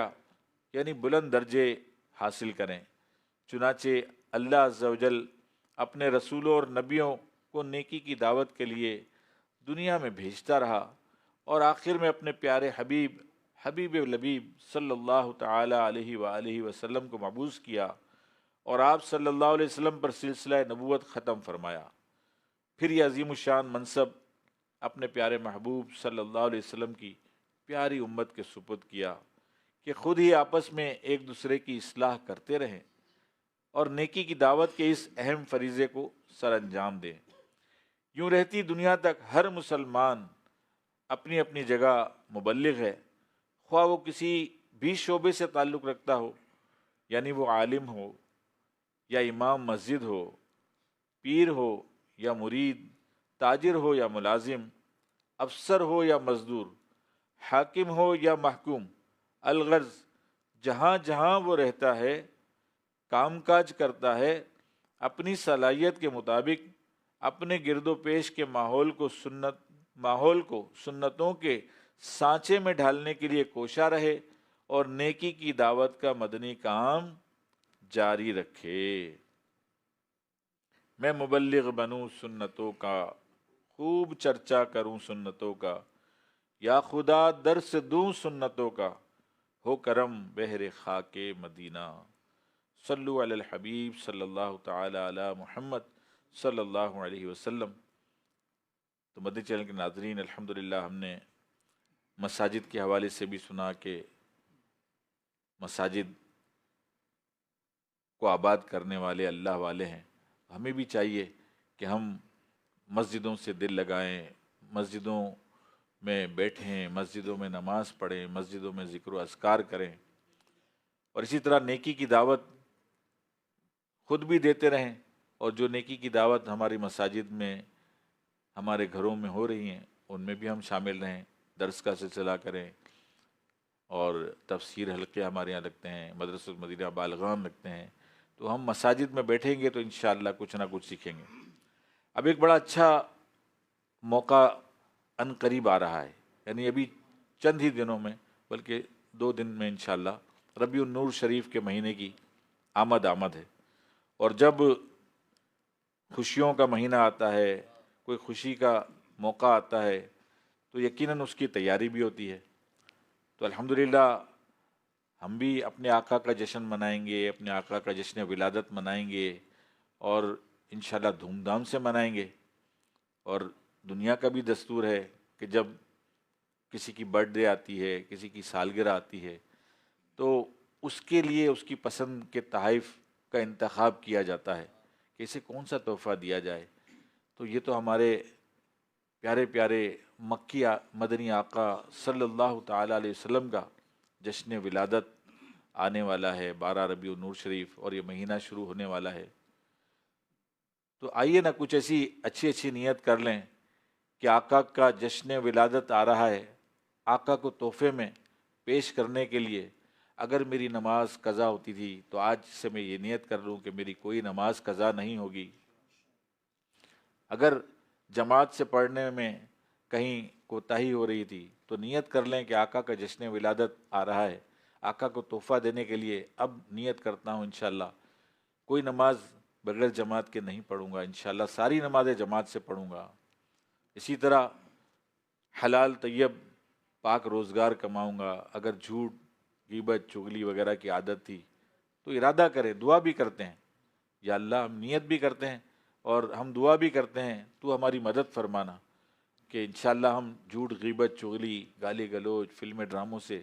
یعنی بلند درجے حاصل کریں۔ چنانچہ اللہ عز و جل اپنے رسولوں اور نبیوں کو نیکی کی دعوت کے لیے دنیا میں بھیجتا رہا اور آخر میں اپنے پیارے حبیب لبیب صلی اللہ تعالی علیہ وآلہ وسلم کو مبعوث کیا اور آپ صلی اللہ علیہ وسلم پر سلسلہ نبوت ختم فرمایا۔ پھر یہ عظیم الشان منصب اپنے پیارے محبوب صلی اللہ علیہ وسلم کی پیاری امت کے سپرد کیا کہ خود ہی آپس میں ایک دوسرے کی اصلاح کرتے رہیں اور نیکی کی دعوت کے اس اہم فریضے کو سر انجام دیں۔ یوں رہتی دنیا تک ہر مسلمان اپنی اپنی جگہ مبلغ ہے، خواہ وہ کسی بھی شعبے سے تعلق رکھتا ہو، یعنی وہ عالم ہو یا امام مسجد ہو، پیر ہو یا مرید، تاجر ہو یا ملازم، افسر ہو یا مزدور، حاکم ہو یا محکوم، الغرض جہاں جہاں وہ رہتا ہے، کام کاج کرتا ہے، اپنی صلاحیت کے مطابق اپنے گرد و پیش کے ماحول کو سنتوں کے سانچے میں ڈھالنے کے لیے کوشاں رہے اور نیکی کی دعوت کا مدنی کام جاری رکھے۔ میں مبلغ بنوں سنتوں کا، خوب چرچا کروں سنتوں کا، یا خدا درس دوں سنتوں کا، ہو کرم بہر خاک مدینہ۔ صلو علی الحبیب صلی اللہ تعالی علی محمد صلی اللہ علیہ وسلم۔ تو مدنی چینل کے ناظرین، الحمدللہ ہم نے مساجد کے حوالے سے بھی سنا کہ مساجد کو آباد کرنے والے اللہ والے ہیں۔ ہمیں بھی چاہیے کہ ہم مسجدوں سے دل لگائیں، مسجدوں میں بیٹھیں، مسجدوں میں نماز پڑھیں، مسجدوں میں ذکر و اذکار کریں، اور اسی طرح نیکی کی دعوت خود بھی دیتے رہیں، اور جو نیکی کی دعوت ہماری مساجد میں، ہمارے گھروں میں ہو رہی ہیں، ان میں بھی ہم شامل رہیں، درس کا سلسلہ کریں، اور تفسیر حلقے ہمارے یہاں لگتے ہیں، مدرسۃ المدینہ بالغان لگتے ہیں، تو ہم مساجد میں بیٹھیں گے تو انشاءاللہ کچھ نہ کچھ سیکھیں گے۔ اب ایک بڑا اچھا موقع ان قریب آ رہا ہے، یعنی ابھی چند ہی دنوں میں، بلکہ 2 دن میں انشاءاللہ ربیع النور شریف کے مہینے کی آمد ہے، اور جب خوشیوں کا مہینہ آتا ہے، کوئی خوشی کا موقع آتا ہے، تو یقیناً اس کی تیاری بھی ہوتی ہے۔ تو الحمدللہ ہم بھی اپنے آقا کا جشن منائیں گے، اپنے آقا کا جشن ولادت منائیں گے، اور انشاءاللہ دھوم دھام سے منائیں گے۔ اور دنیا کا بھی دستور ہے کہ جب کسی کی برتھ ڈے آتی ہے، کسی کی سالگرہ آتی ہے، تو اس کے لیے اس کی پسند کے تحائف کا انتخاب کیا جاتا ہے کہ اسے کون سا تحفہ دیا جائے۔ تو یہ تو ہمارے پیارے پیارے مکی مدنی آقا صلی اللہ تعالی علیہ وسلم کا جشن ولادت آنے والا ہے، 12 ربیع النور شریف، اور یہ مہینہ شروع ہونے والا ہے۔ تو آئیے نا کچھ ایسی اچھی اچھی نیت کر لیں کہ آقا کا جشن ولادت آ رہا ہے، آقا کو تحفے میں پیش کرنے کے لیے اگر میری نماز قضا ہوتی تھی تو آج سے میں یہ نیت کر لوں کہ میری کوئی نماز قضا نہیں ہوگی۔ اگر جماعت سے پڑھنے میں کہیں کوتاہی ہو رہی تھی تو نیت کر لیں کہ آقا کا جشن ولادت آ رہا ہے، آقا کو تحفہ دینے کے لیے اب نیت کرتا ہوں انشاءاللہ کوئی نماز بغیر جماعت کے نہیں پڑھوں گا، انشاءاللہ ساری نمازیں جماعت سے پڑھوں گا۔ اسی طرح حلال طیب پاک روزگار کماؤں گا۔ اگر جھوٹ، غیبت، چغلی وغیرہ کی عادت تھی تو ارادہ کریں، دعا بھی کرتے ہیں، یا اللہ ہم نیت بھی کرتے ہیں اور ہم دعا بھی کرتے ہیں تو ہماری مدد فرمانا کہ انشاءاللہ ہم جھوٹ، غیبت، چغلی، گالی گلوچ، فلمیں، ڈراموں سے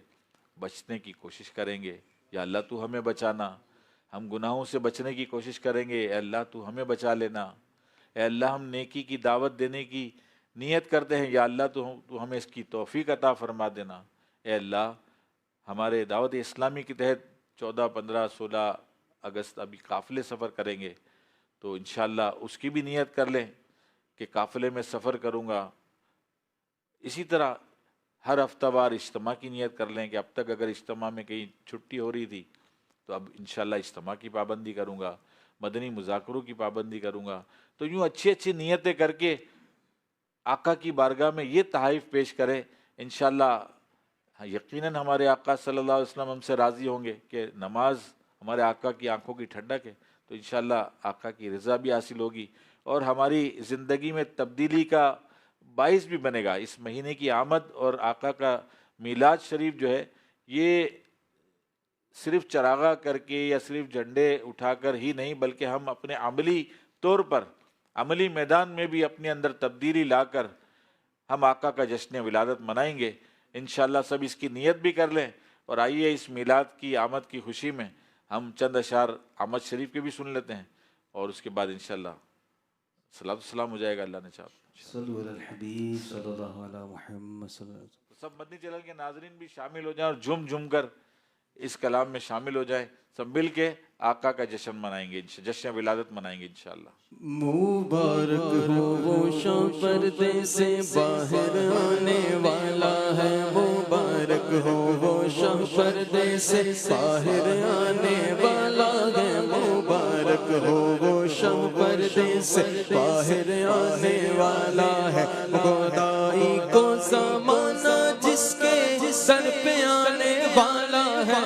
بچنے کی کوشش کریں گے، یا اللہ تو ہمیں بچانا۔ ہم گناہوں سے بچنے کی کوشش کریں گے، اے اللہ تو ہمیں بچا لینا۔ اے اللہ ہم نیکی کی دعوت دینے کی نیت کرتے ہیں، یا اللہ تو ہمیں اس کی توفیق عطا فرما دینا۔ اے اللہ ہمارے دعوت اسلامی کے تحت 14، 15، 16 اگست ابھی قافلے سفر کریں گے تو انشاءاللہ اس کی بھی نیت کر لیں کہ قافلے میں سفر کروں گا۔ اسی طرح ہر ہفتہ وار اجتماع کی نیت کر لیں کہ اب تک اگر اجتماع میں کہیں چھٹی ہو رہی تھی تو اب انشاءاللہ اجتماع کی پابندی کروں گا، مدنی مذاکروں کی پابندی کروں گا۔ تو یوں اچھی اچھی نیتیں کر کے آقا کی بارگاہ میں یہ تحائف پیش کریں، انشاءاللہ یقیناً ہمارے آقا صلی اللہ علیہ وسلم ہم سے راضی ہوں گے کہ نماز ہمارے آقا کی آنکھوں کی ٹھنڈک ہے، تو انشاءاللہ آقا کی رضا بھی حاصل ہوگی اور ہماری زندگی میں تبدیلی کا باعث بھی بنے گا۔ اس مہینے کی آمد اور آقا کا میلاد شریف جو ہے یہ صرف چراغاں کر کے یا صرف جھنڈے اٹھا کر ہی نہیں، بلکہ ہم اپنے عملی طور پر عملی میدان میں بھی اپنے اندر تبدیلی لا کر ہم آقا کا جشن ولادت منائیں گے۔ انشاءاللہ سب اس کی نیت بھی کر لیں، اور آئیے اس میلاد کی آمد کی خوشی میں ہم چند اشعار آمد شریف کے بھی سن لیتے ہیں، اور اس کے بعد انشاءاللہ صلاۃ السلام ہو جائے گا اللہ نے چاہا۔ صلو علی الحبیب صلی اللہ علیہ محمد صلی اللہ علیہ وسلم۔ سب مدنی چینل کے ناظرین بھی شامل ہو جائیں اور جھم جھم کر اس کلام میں شامل ہو جائیں، سب مل کے آقا کا جشن منائیں گے، جشن ولادت منائیں گے انشاءاللہ۔ مبارک ہو وہ شام پردے سے باہر آنے والا ہے، مبارک ہو وہ شام پردے سے باہر آنے والا ہے، مبارک ہو وہ شام پردے سے باہر آنے والا ہے، خدائی کو زمانہ جس کے سر پہ آنے والا ہے،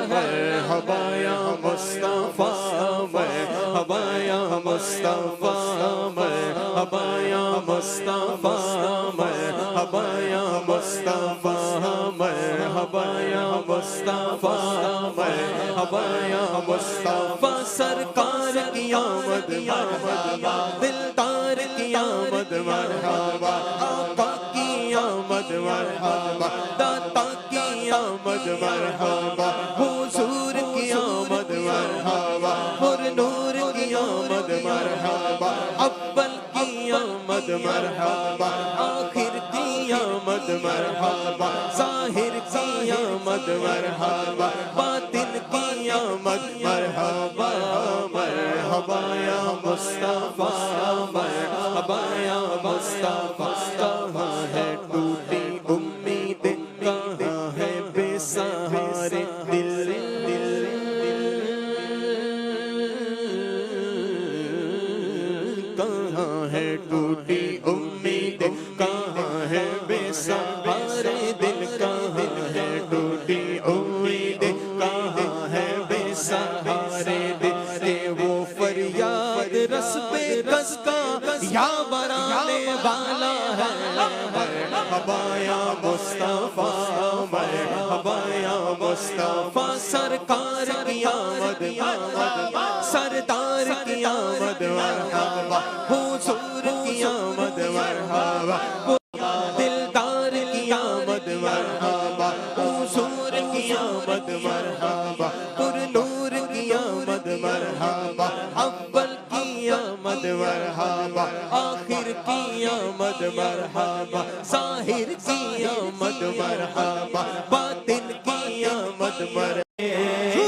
مرحبا یا مصطفیٰ، مرحبا یا مصطفیٰ، مرحبا یا مصطفیٰ، مرحبا یا مصطفیٰ، مرحبا یا مصطفیٰ، مرحبا یا مصطفیٰ، سرکار کی آمد مرحبا، دلدار کی آمد مرحبا، آقا کی آمد مرحبا، داتا کی آمد مرحبا، حضور کی آمد مرحبا، پر نور کی آمد مرحبا، اول کی آمد مرحبا، آخر کی آمد مرحبا، ظاہر کی آمد مرحبا، باطن کی آمد مرحبا، مرحبا یا مصطفیٰ، مرحبا یا مصطفیٰ، کہاں ہے ٹوٹی امید، کہاں ہے بے سہارے دل، کہاں ہے ٹوٹی امید، کہاں ہے بے سہارے دل، کہاں ہے ٹوٹی امید، کہاں ہے بے سہارے دل، وہ فریاد رس پہ کس کا یا برانے والا ہے، مرحبا یا مصطفیٰ، مرحبا یا مصطفیٰ، سرکار کی آمد مرحبا، سردار کی آمد مرحبا، حضور کی آمد مرحبا، دلدار کی آمد مرحبا، حضور کی آمد مرحبا، پر نور کی آمد مرحبا، اول کی آمد مرحبا، آخر کی آمد مرحبا، ظاہر کی آمد مرحبا، باطن کی آمد مرحبا۔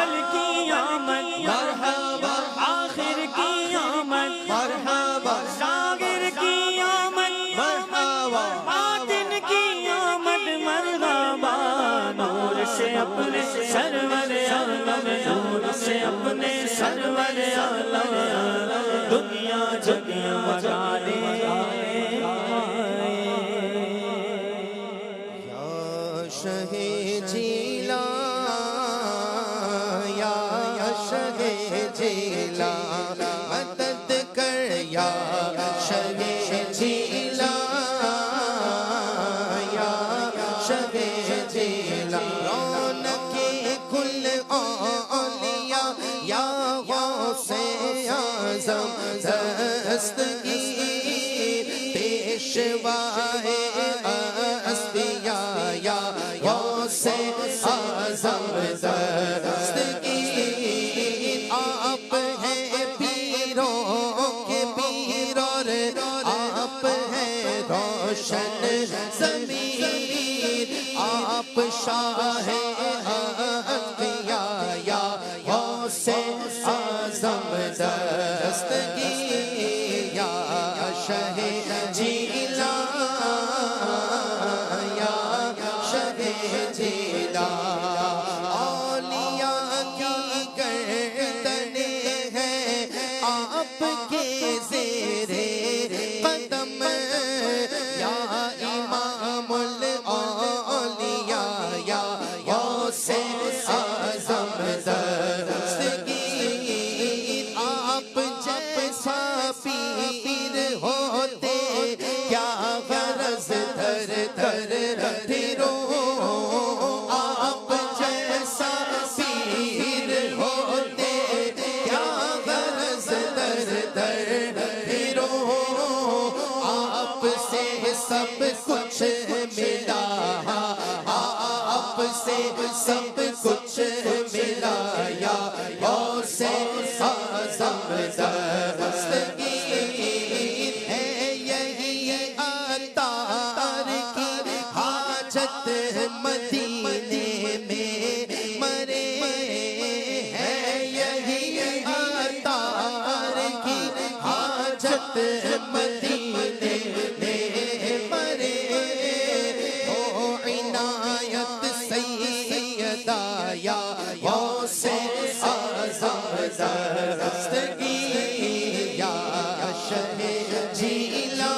اول کی آمد مرحبا آخر کی آمد مرحبا ظاہر کی آمد مرحبا باطن کی آمد مرحبا نور سے اپنے سرور عالم نور سے اپنے سرور عالم دنیا جگمگا دے یا شہ جیلا یا شہ جیلا مدد کر یا شہ جیلا یا شہ جیلا رونق کل اولیاء یا غوث اعظم دستگیر پیشوائے اسفیاء یا غوث اعظم دستگیر آپ ہیں پیروں کے پیر اور آپ ہیں روشن ضمیر آپ شاہ انبیاء یا غوث اعظم دستگیر یا شہ جیلا یا شہ جیلا اولیاء کی گردنیں ہیں آپ کے زیر قدم یا امام الاولیاء یا غوث اعظم دستگیر آپ جیسا پیر ہوتے کیا غرض دھر دھر پھرو آپ جیسا پیر ہوتے کیا غرض دھر دھر پھرو آپ سے سب کچھ ملا آپ سے سب کچھ ملا یا غوث اعظم دستگیر ہے یہی عطار کی حاجت مدینے میں مرے ہے یہی عطار کی حاجت مدینے میں مرے ہو عنایت سیدہ یا غوث اعظم دستگیر یا شہ جیلا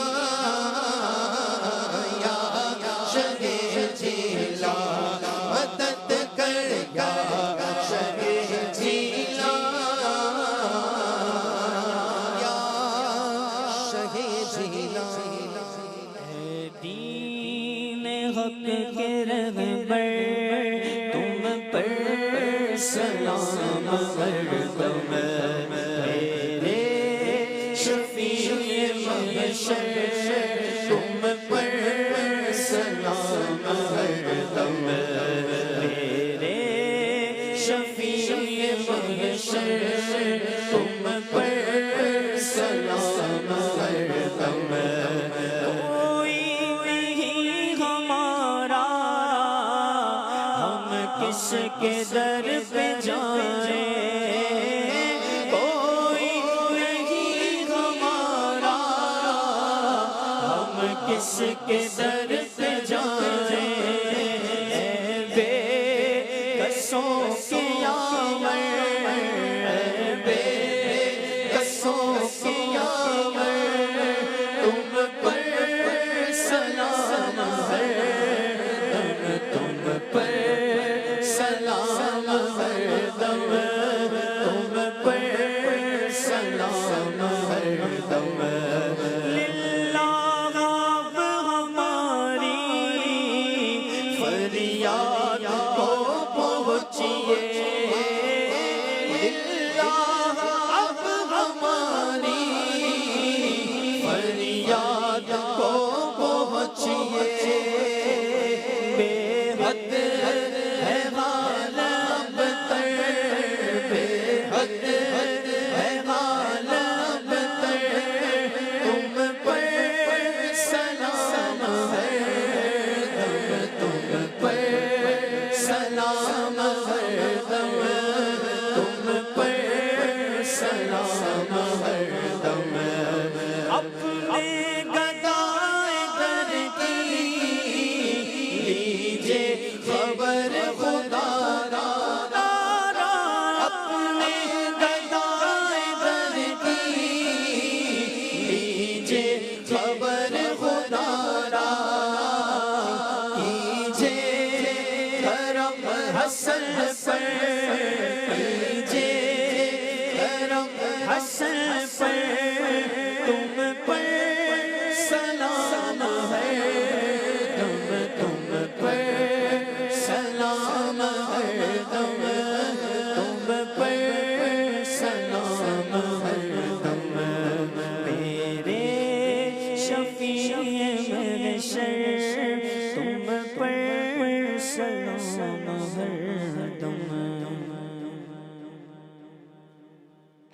یا شہ جیلا مدد کر یا شہ جیلا یا شہ جیلا دین حق کے رہبر تم پر سلام مردم میرے شفیع محشر تم پر سلام مردم میرے شفیع محشر تم پر سلام مردم کس کے در پہ جائیں کوئی نہیں ہمارا ہم کس کے در پہ جائیں بے کسوں کی آمر بے کسوں کی آمر تم پر سلام ہے تم پر سلام ہردم تم پر سلام ہردم للہ اب ہمارا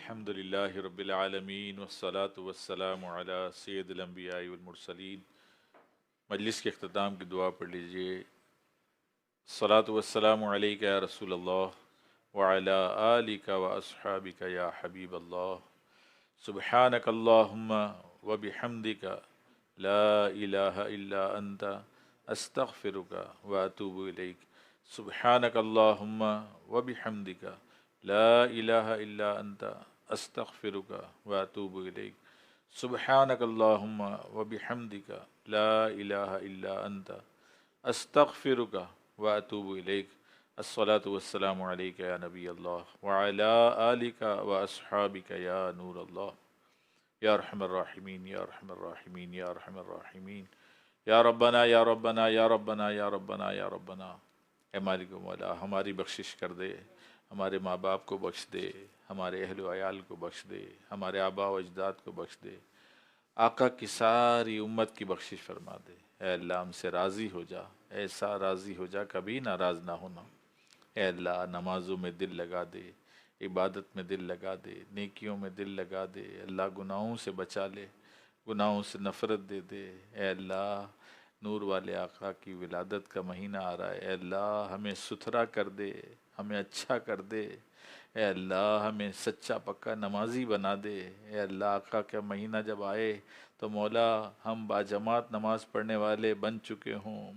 الحمد للہ رب العالمین والصلاة والسلام علی سید الانبیاء والمرسلین۔ مجلس کے اختتام کی دعا پڑھ لیجئے۔ الصلاة والسلام علیک یا رسول اللہ وعلی آلک واصحابک یا حبیب اللہ۔ سبحانک اللہم وبحمدک لا الہ الا انت استغفرک واتوب الیک۔ سبحانک اللہم وبحمدک لا الہ الا انت استغفرک واتوب الیک۔ سبحانک اللہم وبحمدک لا الہ الا انت استغفرک واتوب الیک۔ الصلاة والسلام علیک یا نبی اللہ وعلی آلک واصحابک یا نور اللہ۔ یا ارحم الراحمین یا ارحم الراحمین یا ارحم الراحمین، یا ربنا یا ربنا یا ربنا یا ربنا یا ربنا۔ اے مالک و مولا، ہماری بخشش کر دے، ہمارے ماں باپ کو بخش دے، ہمارے اہل و عیال کو بخش دے، ہمارے آباء و اجداد کو بخش دے، آقا کی ساری امت کی بخشش فرما دے۔ اے اللہ ہم سے راضی ہو جا، ایسا راضی ہو جا کبھی ناراض نہ ہونا۔ اے اللہ نمازوں میں دل لگا دے، عبادت میں دل لگا دے، نیکیوں میں دل لگا دے۔ اللہ گناہوں سے بچا لے، گناہوں سے نفرت دے دے۔ اے اللہ نور والے آقا کی ولادت کا مہینہ آ رہا ہے، اے اللہ ہمیں ستھرا کر دے، ہمیں اچھا کر دے۔ اے اللہ ہمیں سچا پکا نمازی بنا دے۔ اے اللہ آقا کا مہینہ جب آئے تو مولا ہم باجماعت نماز پڑھنے والے بن چکے ہوں۔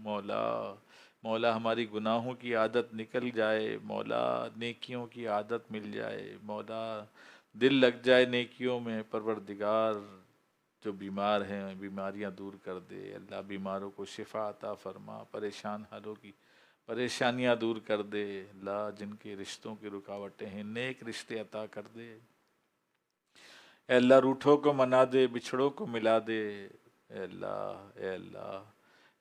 مولا ہماری گناہوں کی عادت نکل جائے، مولا نیکیوں کی عادت مل جائے، مولا دل لگ جائے نیکیوں میں۔ پروردگار جو بیمار ہیں بیماریاں دور کر دے، اللہ بیماروں کو شفا عطا فرما، پریشان حالوں کی پریشانیاں دور کر دے۔ اللہ جن کے رشتوں کی رکاوٹیں ہیں نیک رشتے عطا کر دے۔ اے اللہ روٹھوں کو منا دے، بچھڑوں کو ملا دے۔ اے اللہ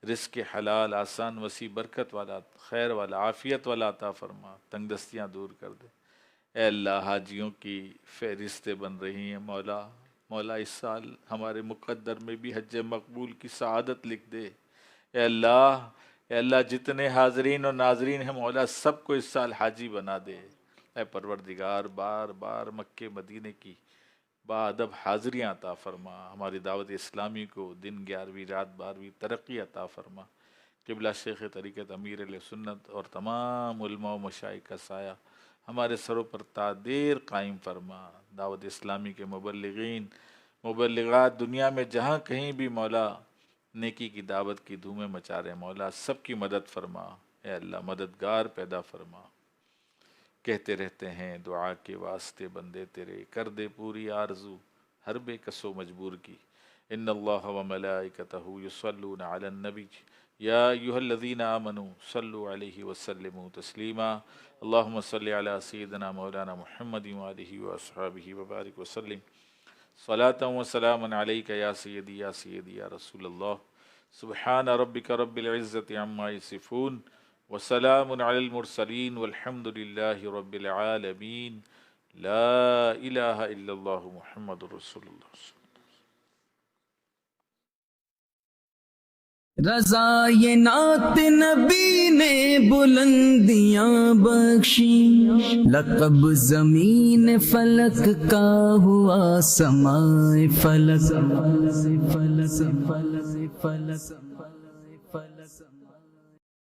رزق حلال آسان وسیع برکت والا خیر والا عافیت والا عطا فرما، تنگ دستیاں دور کر دے۔ اے اللہ حاجیوں کی فہرستیں بن رہی ہیں، مولا اس سال ہمارے مقدر میں بھی حج مقبول کی سعادت لکھ دے۔ اے اللہ جتنے حاضرین اور ناظرین ہیں مولا سب کو اس سال حاجی بنا دے۔ اے پروردگار بار بار مکے مدینے کی بادب حاضریاں عطا فرما، ہماری دعوت اسلامی کو دن 11ویں رات 12ویں ترقی عطا فرما۔ قبلہ شیخ طریقت امیر علیہ سنت اور تمام علماء و مشائخ کا سایہ ہمارے سروں پر تا دیر قائم فرما۔ دعوت اسلامی کے مبلغین مبلغات دنیا میں جہاں کہیں بھی مولا نیکی کی دعوت کی دھومیں مچا رہے ہیں مولا سب کی مدد فرما۔ اے اللہ مددگار پیدا فرما۔ کہتے رہتے ہیں دعا کے واسطے بندے تیرے، کر دے پوری آرزو ہر بے کس و مجبور کی۔ ان اللہ و ملائکتہ یصلون علی النبی یا ایھا الذین آمنوا صلوا علیہ وسلموا تسلیما۔ اللہم صلی علی سیدنا مولانا محمد وآلہ واصحابہ وبارک وسلم۔ صلاۃ و سلام علیک یا سیدی یا سیدی یا رسول اللہ۔ سبحان ربک رب العزت عما یصفون وسلام علی المرسلین والحمد للہ رب العالمین۔ لا الہ الا اللہ محمد رسول اللہ۔ رضا یہ نعت نبی نے بلندیاں بخشی، لقب زمین فلک کا ہوا سمائے فلک۔